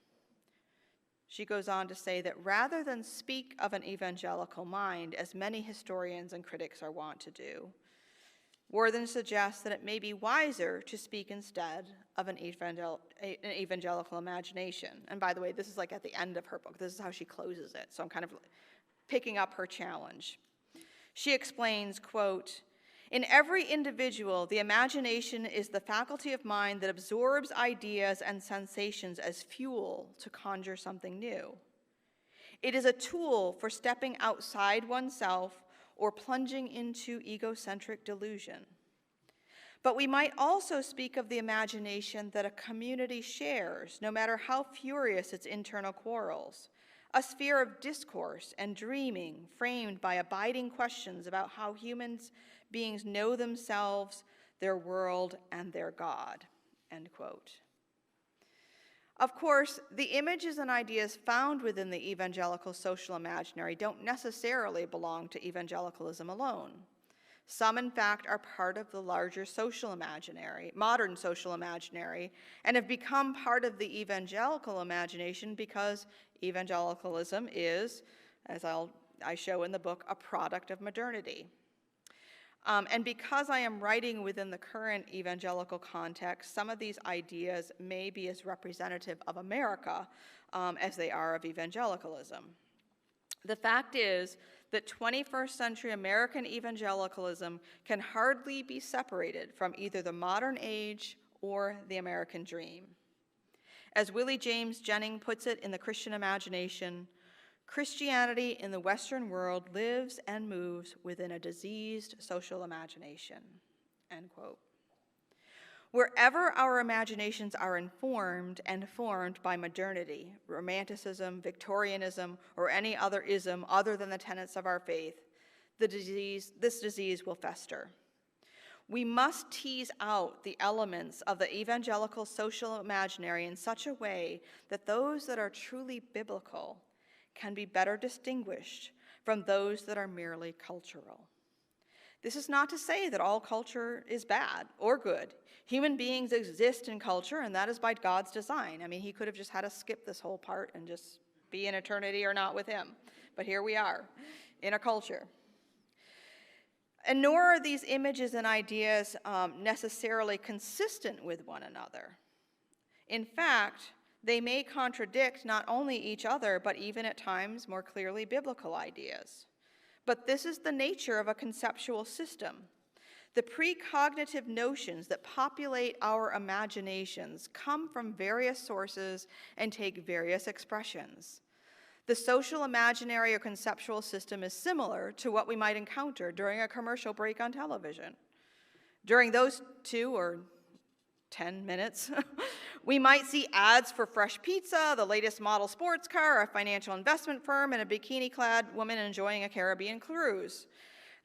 She goes on to say that rather than speak of an evangelical mind, as many historians and critics are wont to do, Worthen suggests that it may be wiser to speak instead of an evangelical imagination. And by the way, this is like at the end of her book. This is how she closes it. So I'm kind of picking up her challenge. She explains, quote, "In every individual, the imagination is the faculty of mind that absorbs ideas and sensations as fuel to conjure something new. It is a tool for stepping outside oneself or plunging into egocentric delusion. But we might also speak of the imagination that a community shares, no matter how furious its internal quarrels, a sphere of discourse and dreaming framed by abiding questions about how human beings know themselves, their world, and their God," end quote. Of course, the images and ideas found within the evangelical social imaginary don't necessarily belong to evangelicalism alone. Some, in fact, are part of the larger social imaginary, modern social imaginary, and have become part of the evangelical imagination because evangelicalism is, as I show in the book, a product of modernity. And because I am writing within the current evangelical context, some of these ideas may be as representative of America as they are of evangelicalism. The fact is that 21st century American evangelicalism can hardly be separated from either the modern age or the American dream. As Willie James Jennings puts it in The Christian Imagination, Christianity in the Western world lives and moves within a diseased social imagination, end quote. Wherever our imaginations are informed and formed by modernity, romanticism, Victorianism, or any other ism other than the tenets of our faith, this disease will fester. We must tease out the elements of the evangelical social imaginary in such a way that those that are truly biblical can be better distinguished from those that are merely cultural. This is not to say that all culture is bad or good. Human beings exist in culture, and that is by God's design. I mean, he could have just had us skip this whole part and just be in eternity or not with him. But here we are, in a culture. And nor are these images and ideas necessarily consistent with one another. In fact, they may contradict not only each other, but even at times more clearly biblical ideas. But this is the nature of a conceptual system. The precognitive notions that populate our imaginations come from various sources and take various expressions. The social imaginary or conceptual system is similar to what we might encounter during a commercial break on television. During those 2 or 10 minutes, we might see ads for fresh pizza, the latest model sports car, a financial investment firm, and a bikini-clad woman enjoying a Caribbean cruise.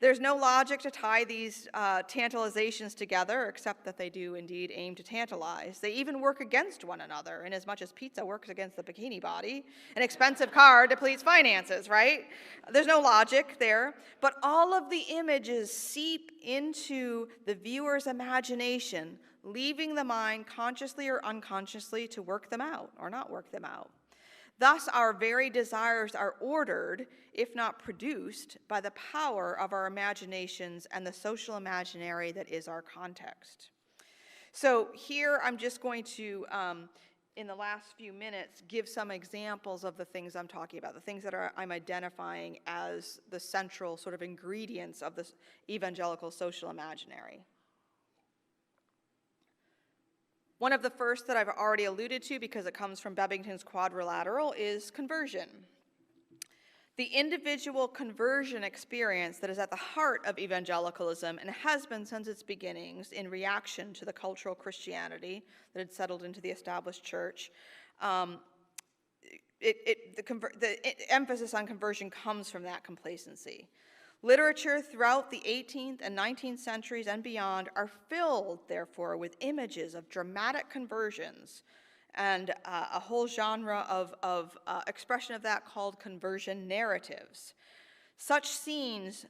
There's no logic to tie these tantalizations together, except that they do indeed aim to tantalize. They even work against one another, in as much as pizza works against the bikini body, an expensive car depletes finances, right? There's no logic there, but all of the images seep into the viewer's imagination, leaving the mind consciously or unconsciously to work them out or not work them out. Thus, our very desires are ordered, if not produced, by the power of our imaginations and the social imaginary that is our context. So here I'm just going to, in the last few minutes, give some examples of the things I'm talking about, the things that I'm identifying as the central sort of ingredients of this evangelical social imaginary. One of the first that I've already alluded to, because it comes from Bevington's Quadrilateral, is conversion. The individual conversion experience that is at the heart of evangelicalism and has been since its beginnings in reaction to the cultural Christianity that had settled into the established church. The emphasis on conversion comes from that complacency. Literature throughout the 18th and 19th centuries and beyond are filled, therefore, with images of dramatic conversions and a whole genre of expression of that called conversion narratives. Such scenes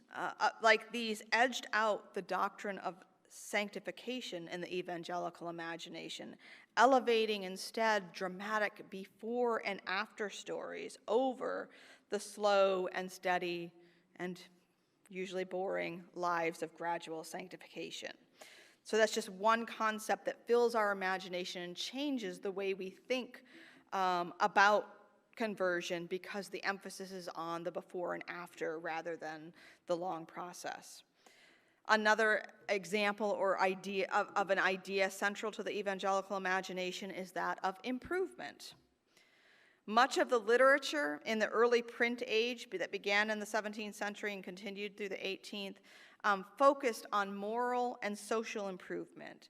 like these edged out the doctrine of sanctification in the evangelical imagination, elevating instead dramatic before and after stories over the slow and steady and usually boring lives of gradual sanctification. So that's just one concept that fills our imagination and changes the way we think about conversion, because the emphasis is on the before and after rather than the long process. Another example or idea of an idea central to the evangelical imagination is that of improvement. Much of the literature in the early print age that began in the 17th century and continued through the 18th focused on moral and social improvement.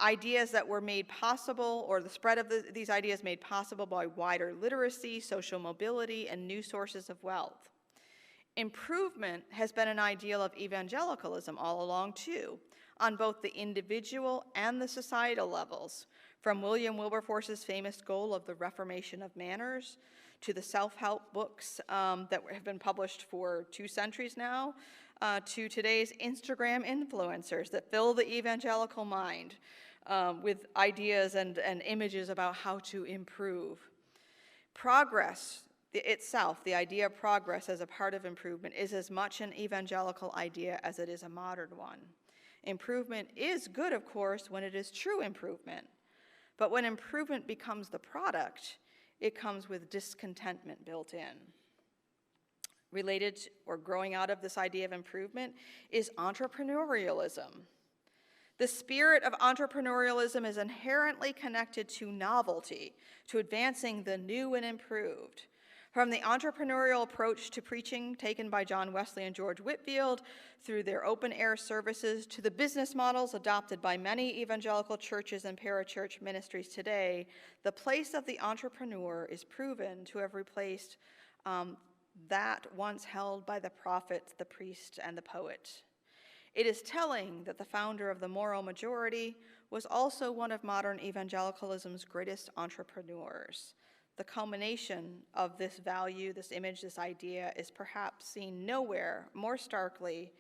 Ideas that were made possible, or the spread of these ideas made possible by wider literacy, social mobility, and new sources of wealth. Improvement has been an ideal of evangelicalism all along too, on both the individual and the societal levels, from William Wilberforce's famous goal of the reformation of manners to the self-help books that have been published for 2 centuries now, to today's Instagram influencers that fill the evangelical mind with ideas and images about how to improve. Progress itself, the idea of progress as a part of improvement, is as much an evangelical idea as it is a modern one. Improvement is good, of course, when it is true improvement. But when improvement becomes the product, it comes with discontentment built in. Related or growing out of this idea of improvement is entrepreneurialism. The spirit of entrepreneurialism is inherently connected to novelty, to advancing the new and improved. From the entrepreneurial approach to preaching taken by John Wesley and George Whitefield, through their open-air services, to the business models adopted by many evangelical churches and parachurch ministries today, the place of the entrepreneur is proven to have replaced that once held by the prophet, the priest, and the poet. It is telling that the founder of the moral majority was also one of modern evangelicalism's greatest entrepreneurs. The culmination of this value, this image, this idea is perhaps seen nowhere more starkly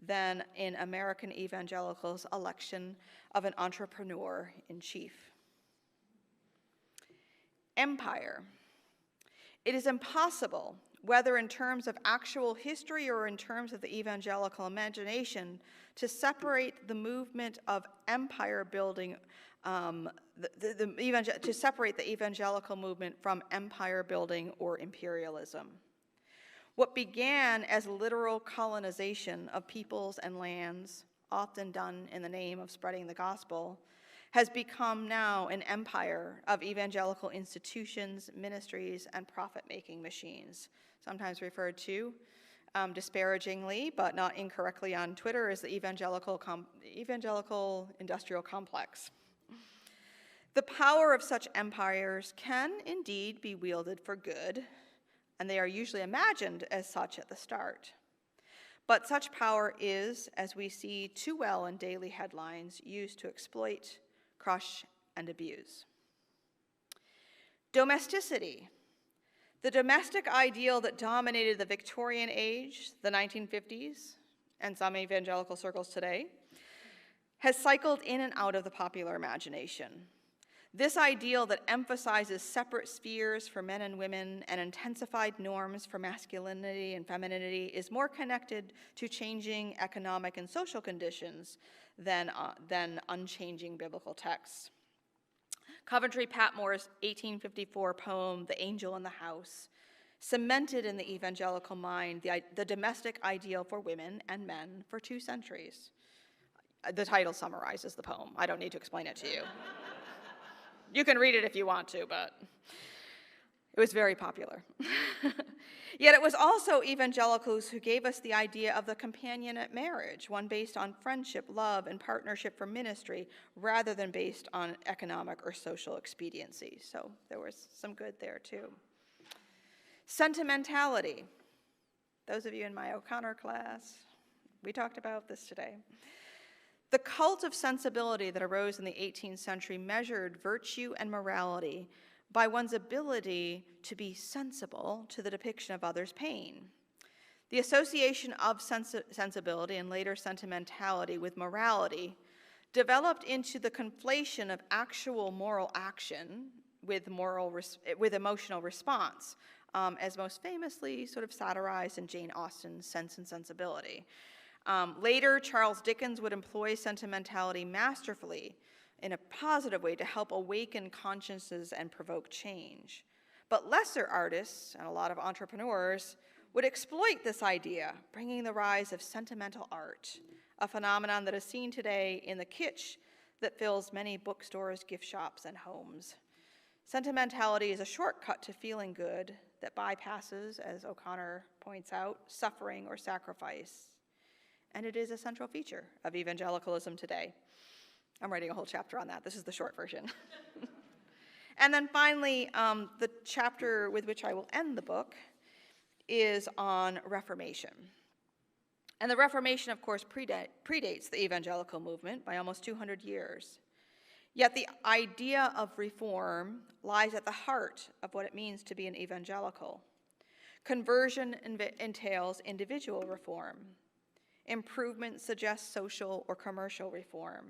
than in American evangelicals' election of an entrepreneur-in-chief. Empire. It is impossible, whether in terms of actual history or in terms of the evangelical imagination, to separate the movement of empire building, to separate the evangelical movement from empire building or imperialism. What began as literal colonization of peoples and lands, often done in the name of spreading the gospel, has become now an empire of evangelical institutions, ministries, and profit-making machines, sometimes referred to disparagingly, but not incorrectly on Twitter, as the evangelical industrial complex. The power of such empires can indeed be wielded for good, and they are usually imagined as such at the start. But such power is, as we see too well in daily headlines, used to exploit, crush, and abuse. Domesticity. The domestic ideal that dominated the Victorian age, the 1950s, and some evangelical circles today, has cycled in and out of the popular imagination. This ideal that emphasizes separate spheres for men and women and intensified norms for masculinity and femininity is more connected to changing economic and social conditions than unchanging biblical texts. Coventry Patmore's 1854 poem, The Angel in the House, cemented in the evangelical mind the domestic ideal for women and men for 2 centuries. The title summarizes the poem. I don't need to explain it to you. You can read it if you want to, but it was very popular. Yet it was also evangelicals who gave us the idea of the companionate marriage, one based on friendship, love, and partnership for ministry, rather than based on economic or social expediency. So there was some good there too. Sentimentality. Those of you in my O'Connor class, we talked about this today. The cult of sensibility that arose in the 18th century measured virtue and morality by one's ability to be sensible to the depiction of others' pain. The association of sensibility and later sentimentality with morality developed into the conflation of actual moral action with emotional response, as most famously sort of satirized in Jane Austen's Sense and Sensibility. Later, Charles Dickens would employ sentimentality masterfully in a positive way to help awaken consciences and provoke change. But lesser artists and a lot of entrepreneurs would exploit this idea, bringing the rise of sentimental art, a phenomenon that is seen today in the kitsch that fills many bookstores, gift shops, and homes. Sentimentality is a shortcut to feeling good that bypasses, as O'Connor points out, suffering or sacrifice. And it is a central feature of evangelicalism today. I'm writing a whole chapter on that. This is the short version. And then finally, the chapter with which I will end the book is on Reformation. And the Reformation, of course, predates the evangelical movement by almost 200 years. Yet the idea of reform lies at the heart of what it means to be an evangelical. Conversion entails individual reform. Improvement suggests social or commercial reform.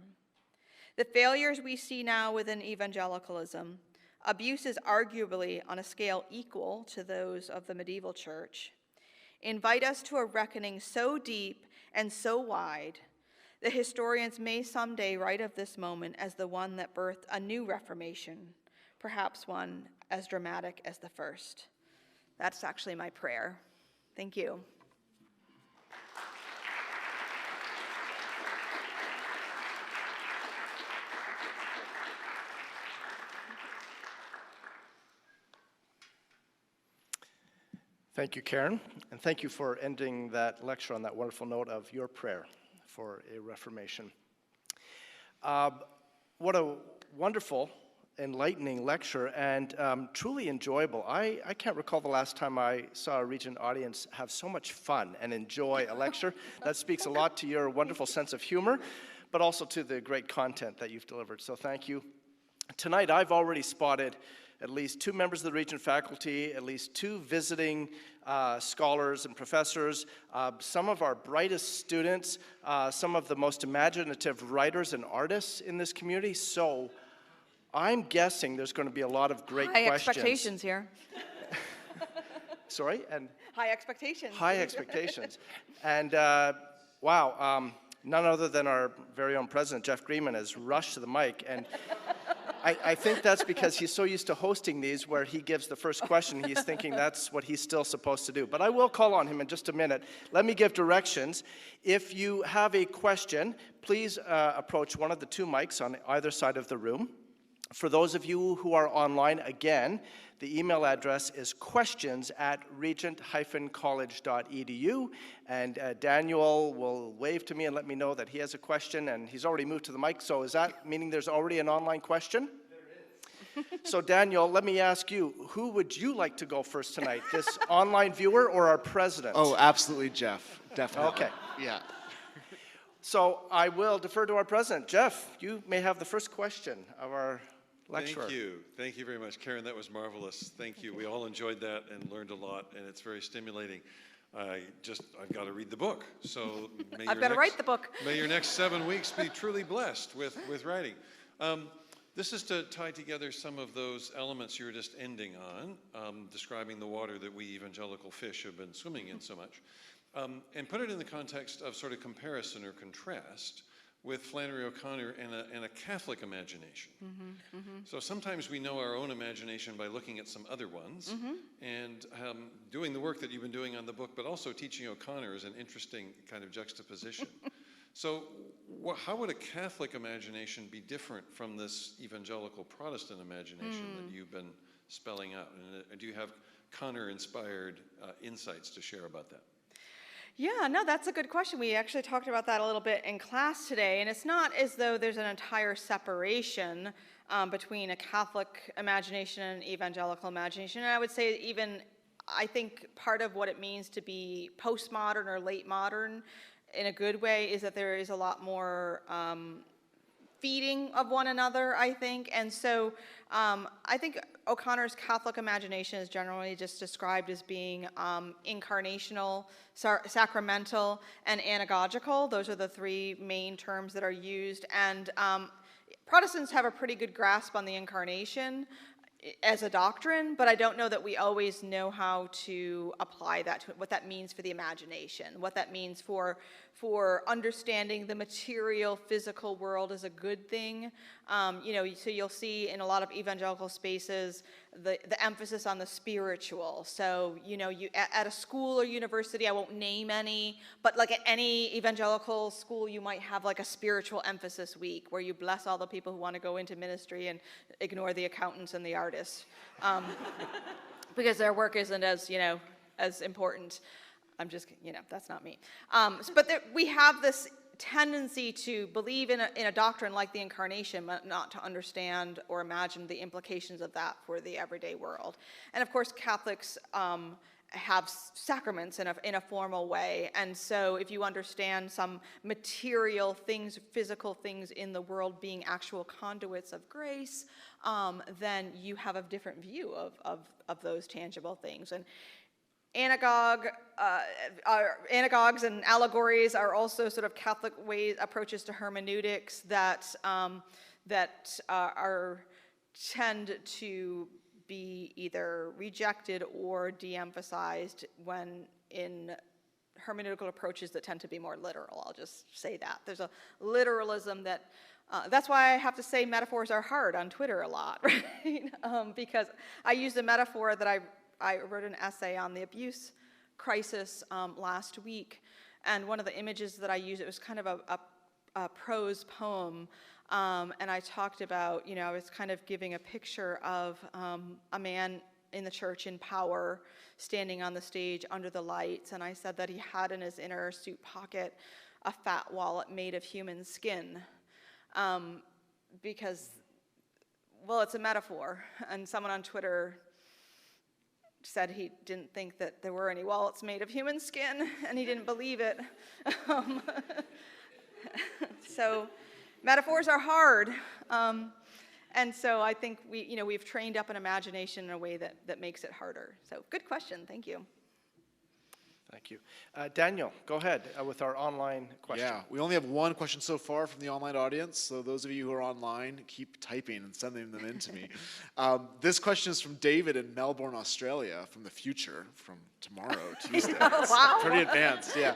The failures we see now within evangelicalism, abuses arguably on a scale equal to those of the medieval church, invite us to a reckoning so deep and so wide that historians may someday write of this moment as the one that birthed a new Reformation, perhaps one as dramatic as the first. That's actually my prayer. Thank you. Thank you, Karen, and thank you for ending that lecture on that wonderful note of your prayer for a reformation. What a wonderful, enlightening lecture, and truly enjoyable. I can't recall the last time I saw a Regent audience have so much fun and enjoy a lecture. That speaks a lot to your wonderful sense of humor, but also to the great content that you've delivered, so thank you. Tonight, I've already spotted at least 2 members of the Regent faculty, at least 2 visiting scholars and professors, some of our brightest students, some of the most imaginative writers and artists in this community. So I'm guessing there's going to be a lot of great questions. High expectations here. Sorry? And high expectations. High expectations. And wow, none other than our very own president, Jeff Greenman, has rushed to the mic. And I think that's because he's so used to hosting these where he gives the first question, he's thinking that's what he's still supposed to do. But I will call on him in just a minute. Let me give directions. If you have a question, please approach one of the two mics on either side of the room. For those of you who are online, again, the email address is questions@regent-college.edu, and Daniel will wave to me and let me know that he has a question, and he's already moved to the mic, so is that meaning there's already an online question? There is. So Daniel, let me ask you, who would you like to go first tonight, this online viewer or our president? Oh, absolutely, Jeff. Definitely. Okay. Yeah. So I will defer to our president. Jeff, you may have the first question of our lecturer. Thank you. Thank you very much. Karen, that was marvelous. Thank you. We all enjoyed that and learned a lot, and it's very stimulating. I've got to read the book. So I've got to write the book. May your next 7 weeks be truly blessed with writing. This is to tie together some of those elements you were just ending on, describing the water that we evangelical fish have been swimming in so much, and put it in the context of sort of comparison or contrast with Flannery O'Connor and a Catholic imagination. So sometimes we know our own imagination by looking at some other ones, and doing the work that you've been doing on the book, but also teaching O'Connor is an interesting kind of juxtaposition. So how would a Catholic imagination be different from this evangelical Protestant imagination that you've been spelling out? And do you have Connor-inspired insights to share about that? Yeah, no, that's a good question. We actually talked about that a little bit in class today, and it's not as though there's an entire separation between a Catholic imagination and evangelical imagination. And I would say I think part of what it means to be postmodern or late modern in a good way is that there is a lot more feeding of one another, I think. And so I think O'Connor's Catholic imagination is generally just described as being incarnational, sacramental, and anagogical. Those are the three main terms that are used. And Protestants have a pretty good grasp on the incarnation as a doctrine, but I don't know that we always know how to apply that to what that means for the imagination, what that means for understanding the material, physical world as a good thing. So you'll see in a lot of evangelical spaces the emphasis on the spiritual. So, at a school or university, I won't name any, but like at any evangelical school, you might have like a spiritual emphasis week where you bless all the people who want to go into ministry and ignore the accountants and the artists, because their work isn't as important. I'm just, that's not me. But we have this tendency to believe in a doctrine like the incarnation, but not to understand or imagine the implications of that for the everyday world. And of course, Catholics have sacraments in a formal way. And so if you understand some material things, physical things in the world being actual conduits of grace, then you have a different view of those tangible things. And anagogues and allegories are also sort of Catholic approaches to hermeneutics that tend to be either rejected or de-emphasized when in hermeneutical approaches that tend to be more literal. I'll just say that. There's a literalism that, that's why I have to say metaphors are hard on Twitter a lot, right? Because I used a metaphor that I wrote an essay on the abuse crisis last week, and one of the images that I used, it was kind of a prose poem, and I talked about, I was kind of giving a picture of a man in the church in power, standing on the stage under the lights, and I said that he had in his inner suit pocket a fat wallet made of human skin, because, well, it's a metaphor, and someone on Twitter said he didn't think that there were any wallets made of human skin, and he didn't believe it. So metaphors are hard. And so I think we've trained up an imagination in a way that makes it harder. So good question, thank you. Thank you. Daniel, go ahead with our online question. Yeah, we only have one question so far from the online audience, so those of you who are online, keep typing and sending them in to me. This question is from David in Melbourne, Australia, from the future, from tomorrow, Tuesday. Wow. Pretty advanced, yeah.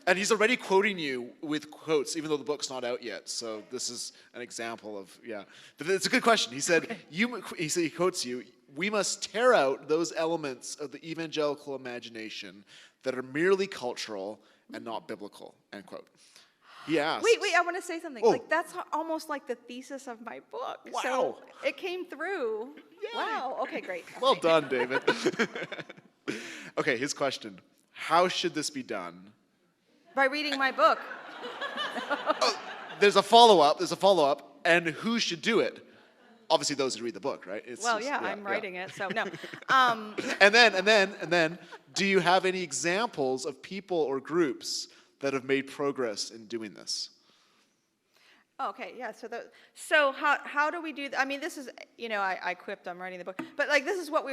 And he's already quoting you with quotes, even though the book's not out yet, so this is an example of, yeah. But it's a good question. He said, he quotes you, "We must tear out those elements of the evangelical imagination that are merely cultural and not biblical," end quote. He asks. Wait, I want to say something. Oh. Like, that's almost like the thesis of my book. Wow. So it came through. Yay. Wow, okay, great. Well done, David. Okay, his question. How should this be done? By reading my book. There's a follow-up, and who should do it? Obviously those who read the book, right? It's Well, just- yeah, I'm writing it, so no. And then, do you have any examples of people or groups that have made progress in doing this? Okay, yeah, so how do we do I mean, this is, I quipped I'm writing the book, but like this is what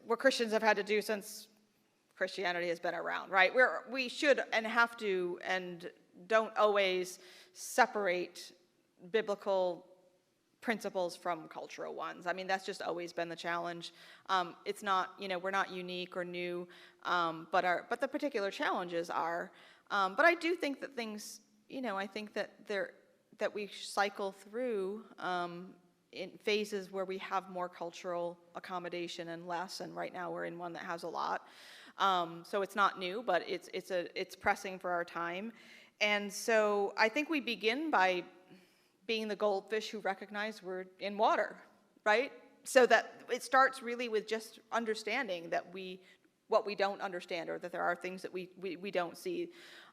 what Christians have had to do since Christianity has been around, right? We should and have to and don't always separate biblical principles from cultural ones. I mean, that's just always been the challenge. It's not, we're not unique or new, but the particular challenges are. But I do think that things, I think that that we cycle through in phases where we have more cultural accommodation and less, and right now we're in one that has a lot. So it's not new, but it's pressing for our time. And so I think we begin by being the goldfish who recognize we're in water, right? So that it starts really with just understanding that what we don't understand, or that there are things that we don't see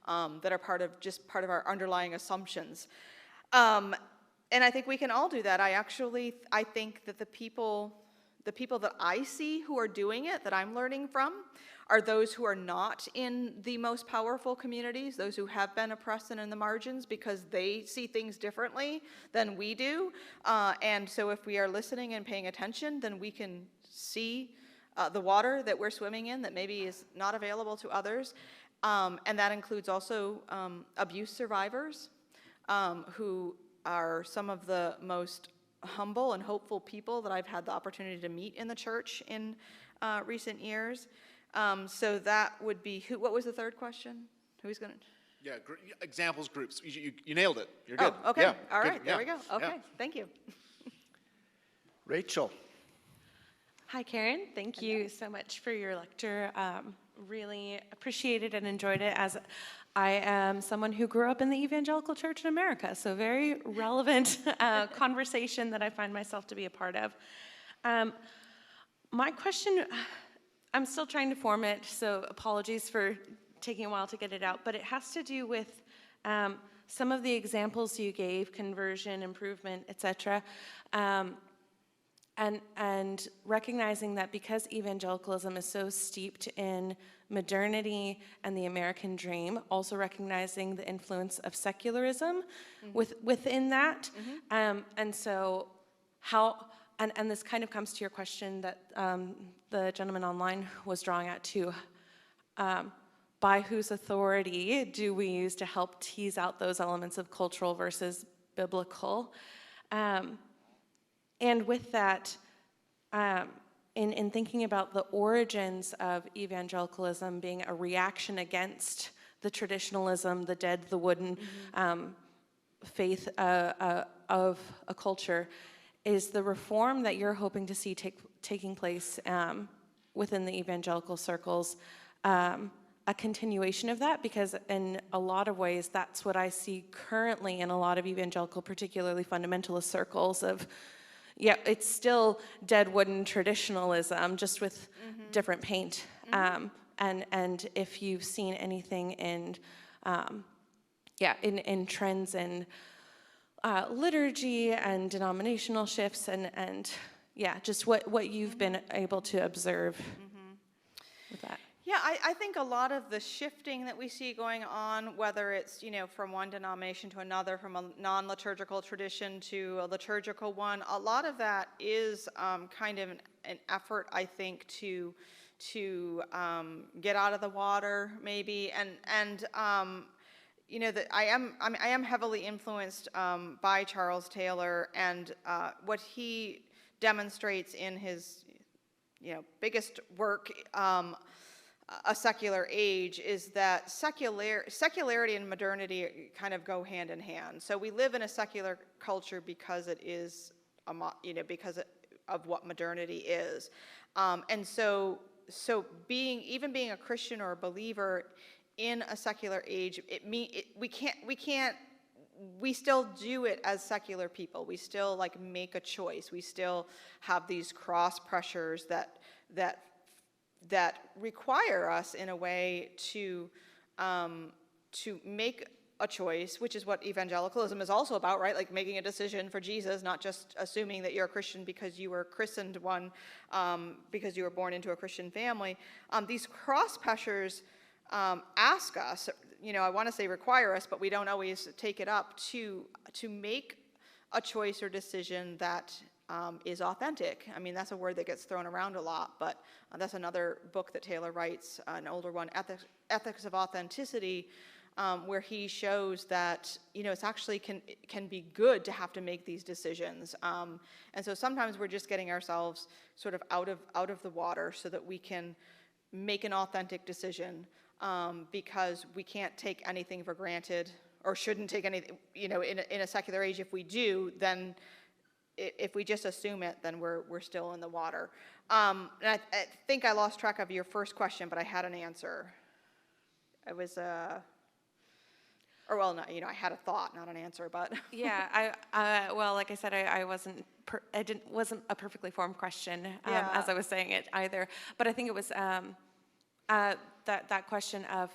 that are part of our underlying assumptions. And I think we can all do that. I think that the people that I see who are doing it, that I'm learning from, are those who are not in the most powerful communities, those who have been oppressed and in the margins, because they see things differently than we do. And so if we are listening and paying attention, then we can see the water that we're swimming in that maybe is not available to others. And that includes also abuse survivors, who are some of the most humble and hopeful people that I've had the opportunity to meet in the church in recent years. So that would be what was the third question? Who's going to? Yeah, examples, groups. You nailed it. You're good. Oh, okay. Yeah, all good. right, there we go. Okay, Yeah. thank you. Rachel. Hi, Karen. Thank you so much for your lecture. Really appreciated and enjoyed it, as I am someone who grew up in the Evangelical Church in America, so very relevant conversation that I find myself to be a part of. My question, I'm still trying to form it, so apologies for taking a while to get it out, but it has to do with some of the examples you gave, conversion, improvement, etc., and recognizing that because evangelicalism is so steeped in modernity and the American dream, also recognizing the influence of secularism within that. And so and this kind of comes to your question that the gentleman online was drawing at too. By whose authority do we use to help tease out those elements of cultural versus biblical? And with that, in thinking about the origins of evangelicalism being a reaction against the traditionalism, the dead, the wooden faith of a culture, is the reform that you're hoping to see taking place within the evangelical circles a continuation of that? Because in a lot of ways, that's what I see currently in a lot of evangelical, particularly fundamentalist circles of, yeah, it's still dead wooden traditionalism, just with different paint. And if you've seen anything in trends in liturgy and denominational shifts, and just what you've been able to observe with that. Yeah, I think a lot of the shifting that we see going on, whether it's, from one denomination to another, from a non-liturgical tradition to a liturgical one, a lot of that is kind of an effort, I think, to to get out of the water, maybe, and you know, that I am heavily influenced by Charles Taylor, and what he demonstrates in his, you know, biggest work, A Secular Age, is that secularity and modernity kind of go hand in hand. So we live in a secular culture because it is, you know, because of what modernity is, and so even being a Christian or a believer in a secular age, we still do it as secular people. We still like make a choice. We still have these cross pressures that require us in a way to make a choice, which is what evangelicalism is also about, right? Like making a decision for Jesus, not just assuming that you're a Christian because you were christened one, because you were born into a Christian family. These cross pressures ask us, you know, I want to say require us, but we don't always take it up to make a choice or decision that is authentic. I mean, that's a word that gets thrown around a lot, but that's another book that Taylor writes, an older one, Ethics of Authenticity, where he shows that, you know, it's actually can be good to have to make these decisions. And so sometimes we're just getting ourselves sort of out of the water so that we can make an authentic decision, because we can't take anything for granted, or shouldn't take anything, you know, in a secular age. If we do, then if we just assume it, then we're still in the water. And I think I lost track of your first question, but I had an answer. It was or well, no, you know, I had a thought, not an answer, but Yeah, well, like I said, I wasn't a perfectly formed question as I was saying it either. But I think it was that question of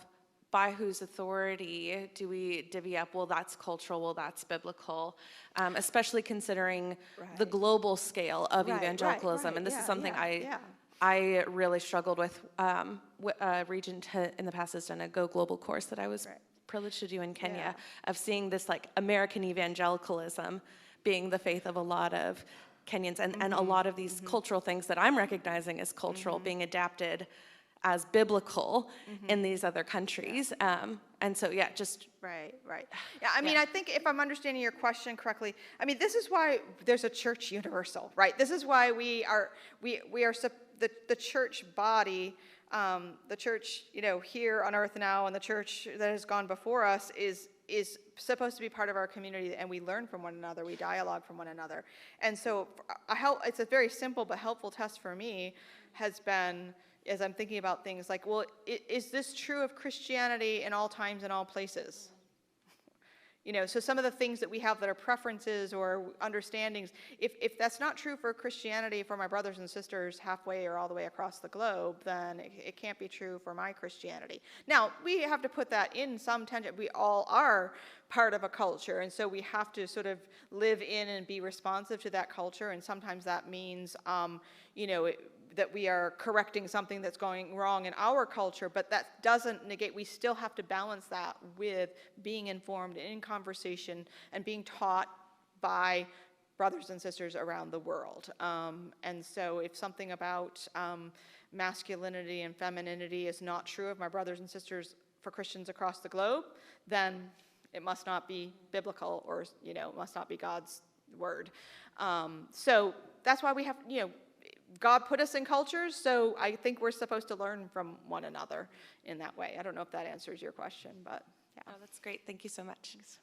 by whose authority do we divvy up? Well, that's cultural. Well, that's biblical, especially considering the global scale of evangelicalism. And this is something I really struggled with. Regent in the past has done a Go Global course that I was privileged to do in Kenya, of seeing this like American evangelicalism being the faith of a lot of Kenyans, and a lot of these cultural things that I'm recognizing as cultural being adapted as biblical in these other countries. And so, yeah, just... Right. Yeah, I mean, I think if I'm understanding your question correctly, I mean, this is why there's a church universal, right? This is why we are the church body, the church, you know, here on earth now, and the church that has gone before us is supposed to be part of our community, and we learn from one another, we dialogue from one another. And so it's a very simple but helpful test for me has been, as I'm thinking about things like, well, is this true of Christianity in all times and all places? You know, so some of the things that we have that are preferences or understandings, if that's not true for Christianity for my brothers and sisters halfway or all the way across the globe, then it can't be true for my Christianity. Now, we have to put that in some tension. We all are part of a culture, and so we have to sort of live in and be responsive to that culture, and sometimes that means, you know, that we are correcting something that's going wrong in our culture, but that doesn't negate, we still have to balance that with being informed and in conversation and being taught by brothers and sisters around the world. And so if something about masculinity and femininity is not true of my brothers and sisters for Christians across the globe, then it must not be biblical, or, you know, it must not be God's word. So that's why we have, you know, God put us in cultures, so I think we're supposed to learn from one another in that way. I don't know if that answers your question, but yeah. Oh, that's great. Thank you so much. Thanks.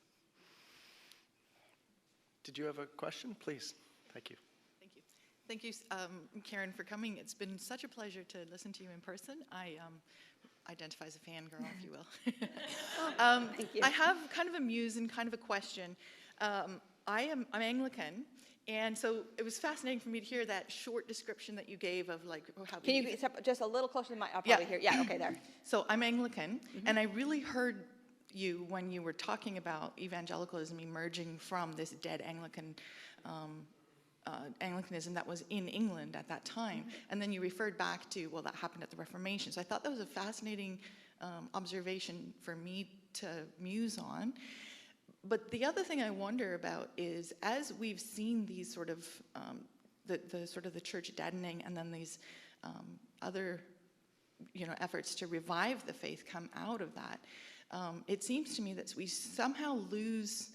Did you have a question? Please. Thank you. Thank you, Karen, for coming. It's been such a pleasure to listen to you in person. I identify as a fangirl, if you will. Thank you. I have kind of a muse and kind of a question. I'm Anglican. And so it was fascinating for me to hear that short description that you gave of like how. Can you step just a little closer to the mic? I'll probably hear. Yeah, okay, there. So I'm Anglican, and I really heard you when you were talking about evangelicalism emerging from this dead Anglicanism that was in England at that time, and then you referred back to, well, that happened at the Reformation. So I thought that was a fascinating observation for me to muse on. But the other thing I wonder about is, as we've seen these sort of the church deadening, and then these other efforts to revive the faith come out of that. It seems to me that we somehow lose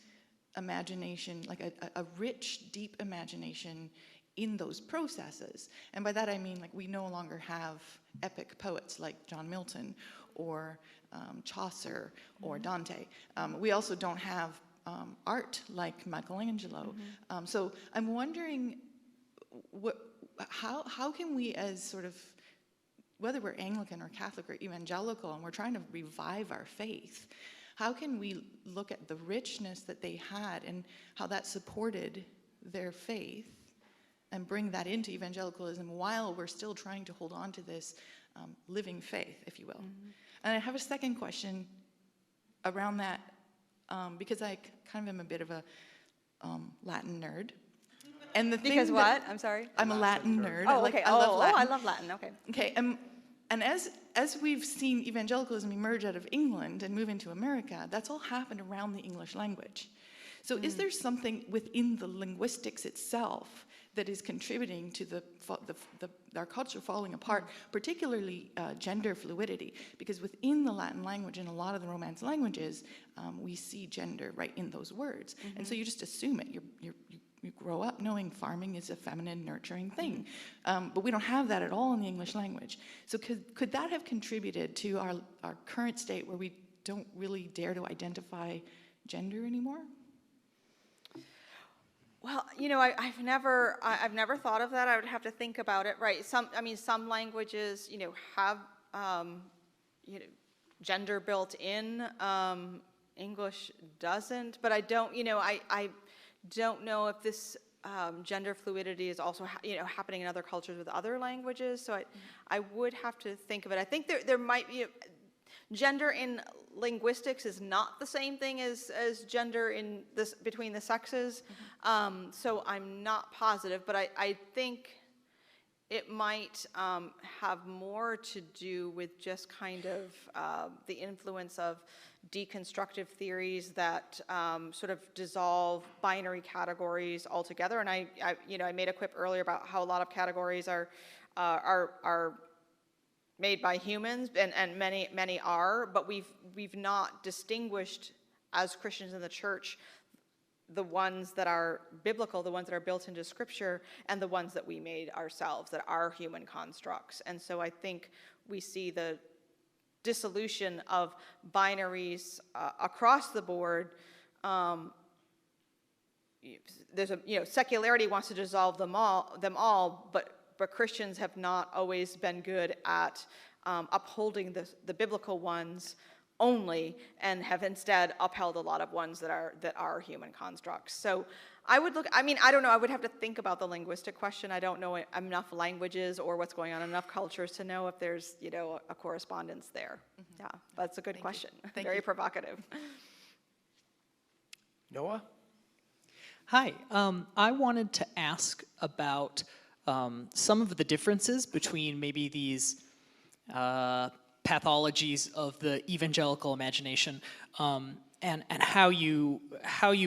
imagination, like a rich, deep imagination in those processes. And by that I mean, like, we no longer have epic poets like John Milton or Chaucer or Dante. We also don't have art like Michelangelo. So I'm wondering, how can we, as sort of, whether we're Anglican or Catholic or evangelical, and we're trying to revive our faith, how can we look at the richness that they had and how that supported their faith and bring that into evangelicalism while we're still trying to hold on to this living faith, if you will? And I have a second question around that, because I kind of am a bit of a Latin nerd. And the Because thing what? I'm sorry? I'm a Latin nerd. Oh, okay. I love Latin. I love Latin. Okay. Okay, and as we've seen evangelicalism emerge out of England and move into America, that's all happened around the English language. So is there something within the linguistics itself that is contributing to our culture falling apart, particularly gender fluidity? Because within the Latin language and a lot of the Romance languages, we see gender right in those words. And so you just assume it. You grow up knowing farming is a feminine, nurturing thing. But we don't have that at all in the English language. So could that have contributed to our current state where we don't really dare to identify gender anymore? Well, I've never thought of that. I would have to think about it. Right. Some languages, have, gender built in. English doesn't. But I don't, I don't know if this gender fluidity is also, happening in other cultures with other languages. So I would have to think of it. I think there might be. Gender in linguistics is not the same thing as gender in this between the sexes, so I'm not positive, but I think it might have more to do with just kind of the influence of deconstructive theories that sort of dissolve binary categories altogether. And I made a quip earlier about how a lot of categories are made by humans, and many are, but we've not distinguished as Christians in the church the ones that are biblical, the ones that are built into Scripture, and the ones that we made ourselves, that are human constructs. And so I think we see the dissolution of binaries across the board. There's secularity wants to dissolve them all, but Christians have not always been good at upholding the biblical ones only, and have instead upheld a lot of ones that are human constructs. So I would look, I don't know, I would have to think about the linguistic question. I don't know enough languages or what's going on in enough cultures to know if there's, a correspondence there. Yeah, that's a good question. Very provocative. Noah? Hi, I wanted to ask about some of the differences between maybe these pathologies of the evangelical imagination and how you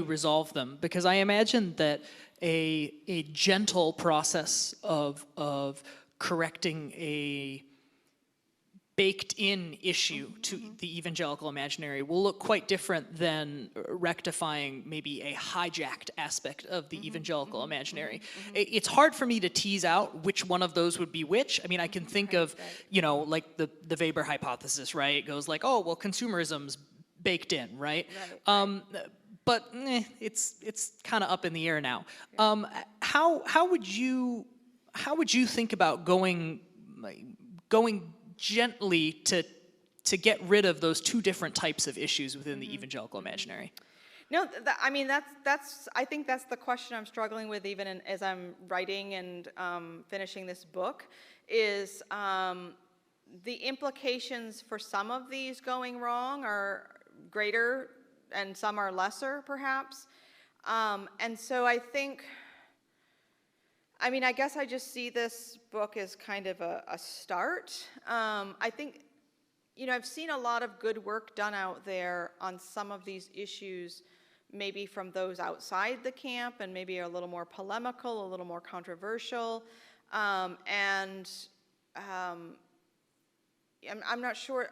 resolve them, because I imagine that a gentle process of correcting a baked-in issue to the evangelical imaginary will look quite different than rectifying maybe a hijacked aspect of the evangelical imaginary. It's hard for me to tease out which one of those would be which. I mean, I can think of, like the Weber hypothesis, right? It goes like, oh, well, consumerism's baked in, right? But it's kind of up in the air now. How would you think about going gently to get rid of those two different types of issues within the evangelical imaginary? No, I think that's the question I'm struggling with even as I'm writing and finishing this book, is the implications for some of these going wrong are greater and some are lesser, perhaps. And so I think, I guess I just see this book as kind of a start. I think, I've seen a lot of good work done out there on some of these issues, maybe from those outside the camp, and maybe a little more polemical, a little more controversial. I'm not sure.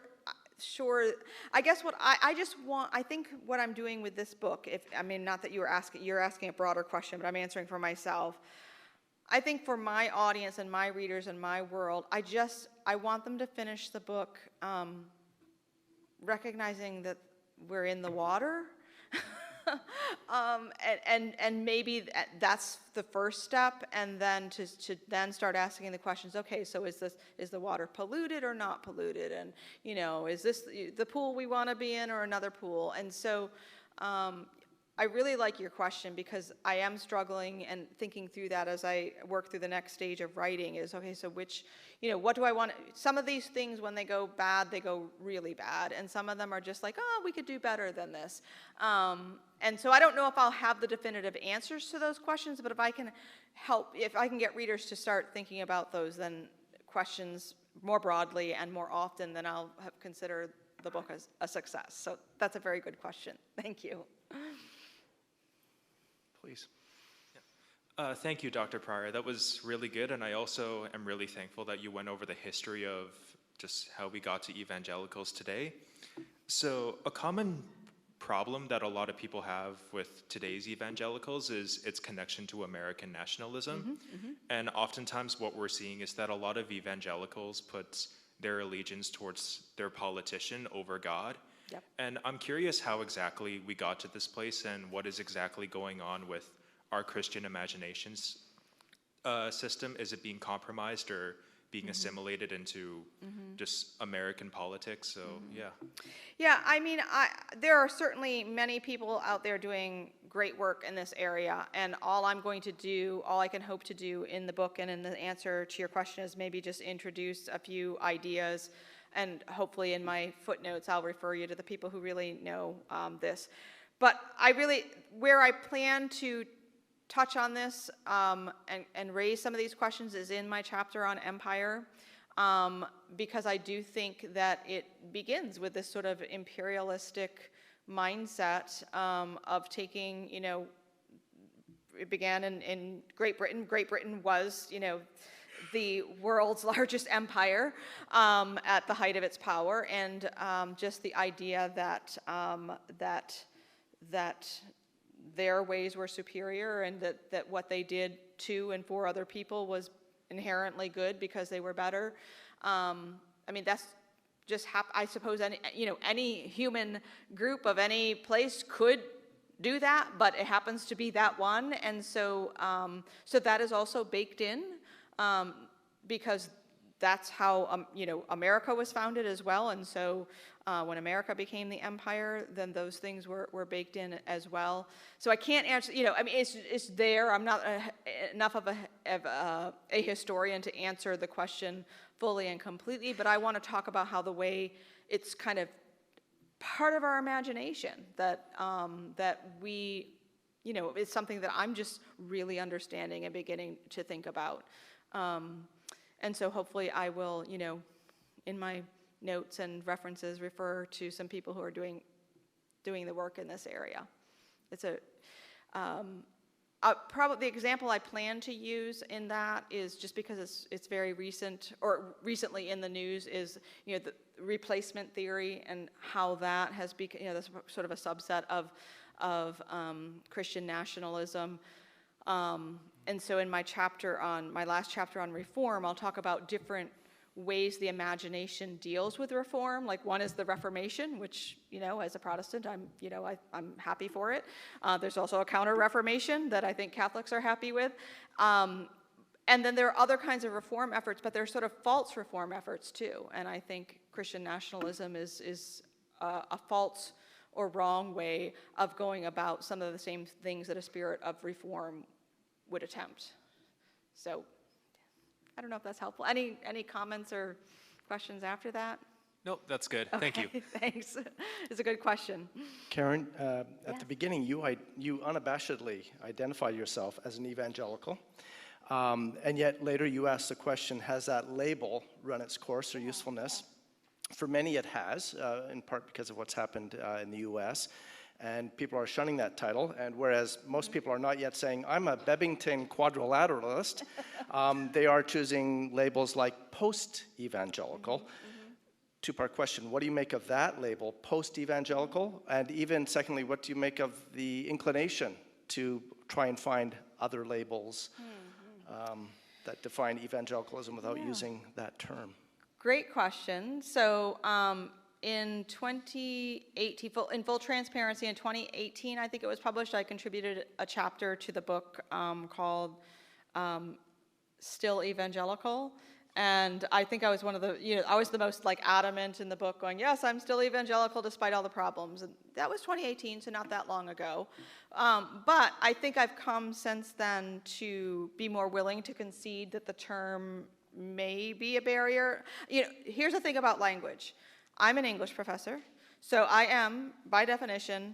I guess what I think what I'm doing with this book, not that you're asking a broader question, but I'm answering for myself. I think for my audience and my readers and my world, I want them to finish the book recognizing that we're in the water. And maybe that's the first step, and then to then start asking the questions. Okay, so is the water polluted or not polluted, and is this the pool we want to be in or another pool? And so I really like your question, because I am struggling and thinking through that as I work through the next stage of writing. Is okay, so what do I want? Some of these things, when they go bad, they go really bad, and some of them are just like, oh, we could do better than this. And so I don't know if I'll have the definitive answers to those questions, but if I can get readers to start thinking about those then questions more broadly and more often, then I'll have considered the book as a success. So that's a very good question. Thank you. Please. Thank you, Dr. Pryor. That was really good, and I also am really thankful that you went over the history of just how we got to evangelicals today. So a common problem that a lot of people have with today's evangelicals is its connection to American nationalism. And oftentimes what we're seeing is that a lot of evangelicals put their allegiance towards their politician over God. Yep. And I'm curious how exactly we got to this place and what is exactly going on with our Christian imaginations system. Is it being compromised or being assimilated into just American politics? So, yeah. Yeah, there are certainly many people out there doing great work in this area, and all I can hope to do in the book and in the answer to your question is maybe just introduce a few ideas, and hopefully in my footnotes I'll refer you to the people who really know this. But where I plan to touch on this and raise some of these questions is in my chapter on empire, because I do think that it begins with this sort of imperialistic mindset of taking, it began in Great Britain. Great Britain was, the world's largest empire at the height of its power, and just the idea that their ways were superior, and that what they did to and for other people was inherently good because they were better. That's just I suppose any human group of any place could do that, but it happens to be that one, and so that is also baked in, because that's how America was founded as well, and so when America became the empire, then those things were baked in as well. So I can't answer. It's there. I'm not enough of a historian to answer the question fully and completely, but I want to talk about how the way it's kind of part of our imagination that we, it's something that I'm just really understanding and beginning to think about. And so hopefully I will, in my notes and references, refer to some people who are doing the work in this area. It's probably the example I plan to use in that is, just because it's very recent, or recently in the news, is the replacement theory and how that has become that's sort of a subset of Christian nationalism. And so in my last chapter on reform, I'll talk about different ways the imagination deals with reform. Like, one is the Reformation, which, as a Protestant, I'm happy for it. There's also a counter-Reformation that I think Catholics are happy with. And then there are other kinds of reform efforts, but they're sort of false reform efforts too. And I think Christian nationalism is a false or wrong way of going about some of the same things that a spirit of reform would attempt. So I don't know if that's helpful. Any comments or questions after that? Nope, that's good. Okay, Thank you. Thanks. It's a good question. Karen, at the beginning, you unabashedly identified yourself as an evangelical, and yet later you asked the question, has that label run its course or usefulness? For many it has, in part because of what's happened in the US, and people are shunning that title, and whereas most people are not yet saying, I'm a Bevington Quadrilateralist, they are choosing labels like post-evangelical. two-part question. What do you make of that label, post-evangelical? And even secondly, what do you make of the inclination to try and find other labels that define evangelicalism without using that term? Great question. So in 2018, in full transparency, in 2018, I think it was published, I contributed a chapter to the book called Still Evangelical. And I think I was one of the, I was the most like adamant in the book going, yes, I'm still evangelical despite all the problems. And that was 2018, so not that long ago. But I think I've come since then to be more willing to concede that the term may be a barrier. Here's the thing about language. I'm an English professor, so I am, by definition,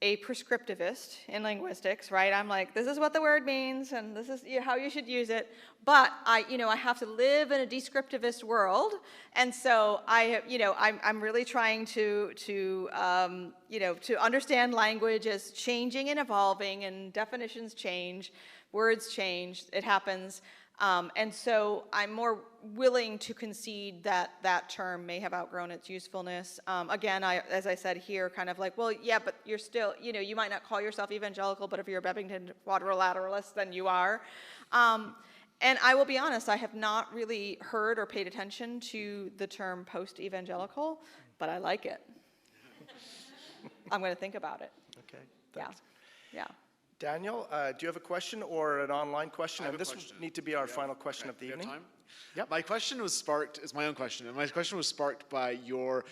a prescriptivist in linguistics, right? I'm like, this is what the word means, and this is how you should use it. But I have to live in a descriptivist world, and so I'm really trying to understand language as changing and evolving, and definitions change, words change. It happens. And so I'm more willing to concede that that term may have outgrown its usefulness. Again, as I said here, kind of like, well, yeah, but you're still, you might not call yourself evangelical, but if you're a Bevington Quadrilateralist, then you are. And I will be honest, I have not really heard or paid attention to the term post-evangelical, but I like it. I'm going to think about it. Okay, thanks. Yeah. Daniel, do you have a question or an online question? And this will need to be our final question of the evening. Time? Yep. My question was sparked, it's my own question, and my question was sparked by your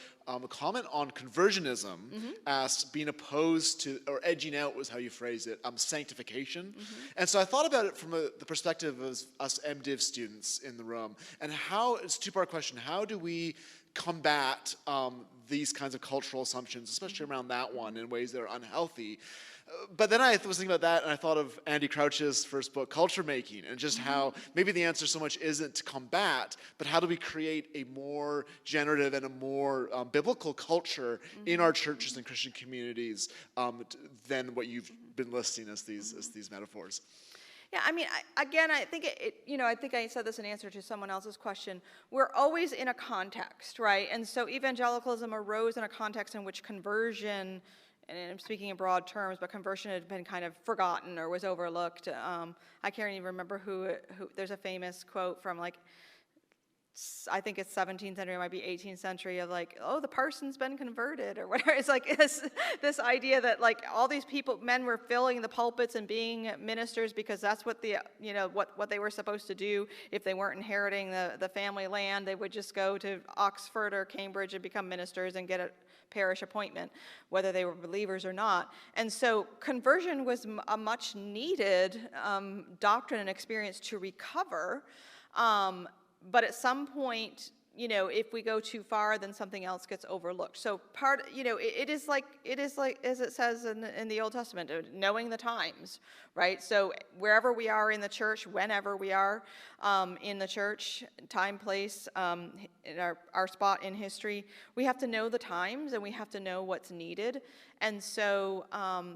comment on conversionism as being opposed to, or edging out was how you phrase it, sanctification. And so I thought about it from the perspective of us MDiv students in the room, and it's a two-part question. How do we combat these kinds of cultural assumptions, especially around that one, in ways that are unhealthy? But then I was thinking about that, and I thought of Andy Crouch's first book, Culture Making, and just how maybe the answer so much isn't to combat, but how do we create a more generative and a more biblical culture in our churches and Christian communities than what you've been listing as these metaphors. Yeah, I mean, I think I think I said this in answer to someone else's question. We're always in a context, right? And so evangelicalism arose in a context in which conversion, and I'm speaking in broad terms, but conversion had been kind of forgotten or was overlooked. I can't even remember who there's a famous quote from like, I think it's 17th century, it might be 18th century, of like, oh, the parson's been converted or whatever. It's like this idea that like all these men were filling the pulpits and being ministers because that's what what they were supposed to do. If they weren't inheriting the family land, they would just go to Oxford or Cambridge and become ministers and get a parish appointment, whether they were believers or not. And so conversion was a much needed doctrine and experience to recover. But at some point, if we go too far, then something else gets overlooked. So it is like as it says in the Old Testament, knowing the times, right? So wherever we are in the church, whenever we are in the church, time, place, in our spot in history, we have to know the times and we have to know what's needed. And so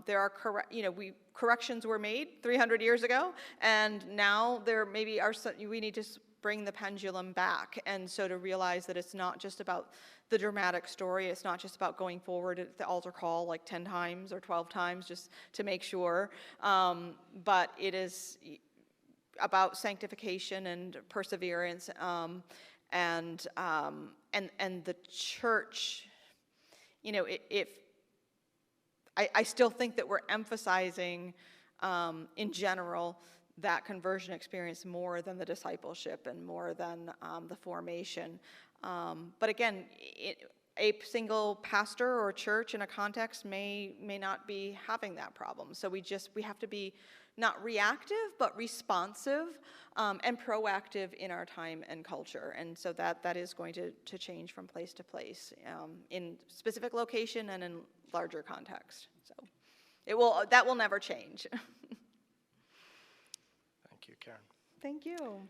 there are corrections were made 300 years ago, and now we need to bring the pendulum back, and so to realize that it's not just about the dramatic story, it's not just about going forward at the altar call like 10 times or 12 times just to make sure, but it is about sanctification and perseverance, and the church, if I still think that we're emphasizing in general that conversion experience more than the discipleship and more than the formation. But again, a single pastor or church in a context may not be having that problem. So we have to be not reactive, but responsive and proactive in our time and culture. And so that is going to change from place to place in specific location and in larger context. So that will never change. Thank you, Karen. Thank you.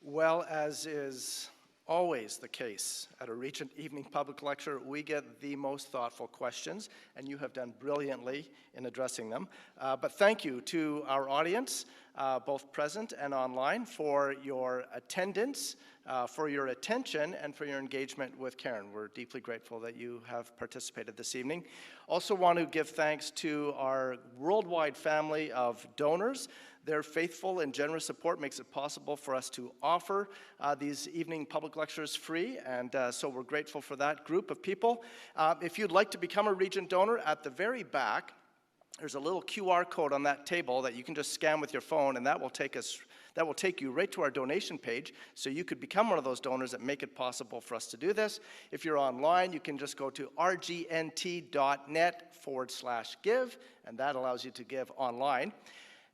Well, as is always the case at a Regent evening public lecture. We get the most thoughtful questions, and you have done brilliantly in addressing them. But thank you to our audience, both present and online, for your attendance, for your attention, and for your engagement with Karen. We're deeply grateful that you have participated this evening. Also want to give thanks to our worldwide family of donors. Their faithful and generous support makes it possible for us to offer these evening public lectures free, and so we're grateful for that group of people. If you'd like to become a Regent donor, at the very back, there's a little QR code on that table that you can just scan with your phone, and that will take you right to our donation page, so you could become one of those donors that make it possible for us to do this. If you're online, you can just go to rgnt.net/give, and that allows you to give online.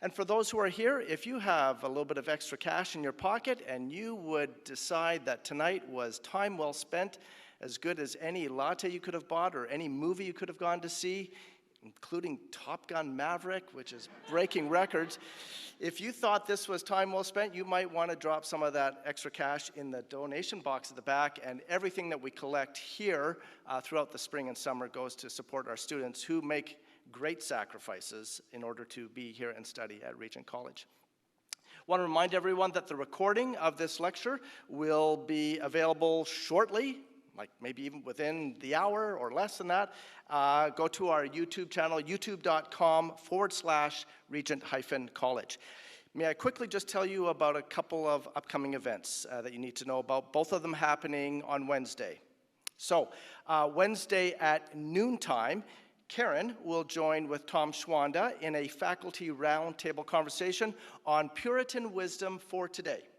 And for those who are here, if you have a little bit of extra cash in your pocket and you would decide that tonight was time well spent, as good as any latte you could have bought or any movie you could have gone to see, including Top Gun Maverick, which is breaking records. If you thought this was time well spent, you might want to drop some of that extra cash in the donation box at the back, and everything that we collect here throughout the spring and summer goes to support our students who make great sacrifices in order to be here and study at Regent College. I want to remind everyone that the recording of this lecture will be available shortly, like maybe even within the hour or less than that. Go to our YouTube channel, youtube.com/regent-college. May I quickly just tell you about a couple of upcoming events that you need to know about, both of them happening on Wednesday. So, Wednesday at noontime, Karen will join with Tom Schwanda in a faculty roundtable conversation on Puritan wisdom for today.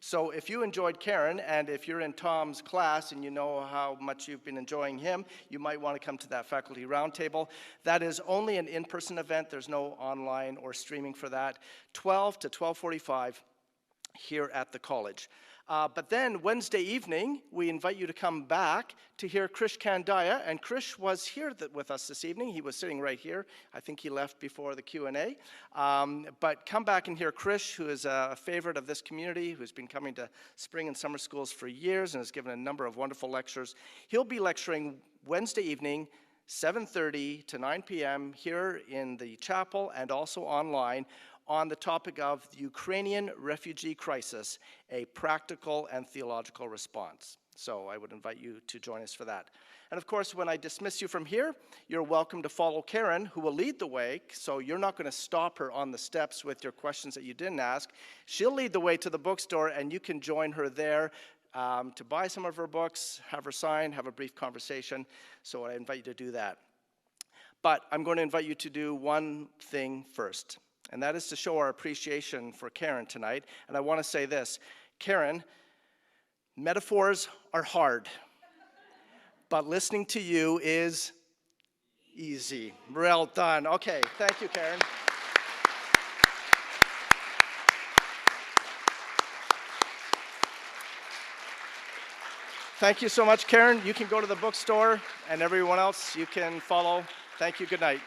So if you enjoyed Karen, and if you're in Tom's class and you know how much you've been enjoying him, you might want to come to that faculty roundtable. That is only an in-person event. There's no online or streaming for that. 12 to 12:45 here at the college. But then Wednesday evening, we invite you to come back to hear Krish Kandaya, and Krish was here with us this evening. He was sitting right here. I think he left before the Q&A. But come back and hear Krish, who is a favorite of this community, who's been coming to spring and summer schools for years and has given a number of wonderful lectures. He'll be lecturing Wednesday evening, 7:30 to 9 p.m. here in the chapel and also online, on the topic of the Ukrainian refugee crisis, a practical and theological response. So I would invite you to join us for that. And of course, when I dismiss you from here, you're welcome to follow Karen, who will lead the way, so you're not going to stop her on the steps with your questions that you didn't ask. She'll lead the way to the bookstore, and you can join her there to buy some of her books, have her sign, have a brief conversation. So I invite you to do that. But I'm going to invite you to do one thing first, and that is to show our appreciation for Karen tonight. And I want to say this, Karen, metaphors are hard, but listening to you is easy. Well done. Okay, thank you, Karen. Thank you so much, Karen. You can go to the bookstore, and everyone else, you can follow. Thank you. Good night.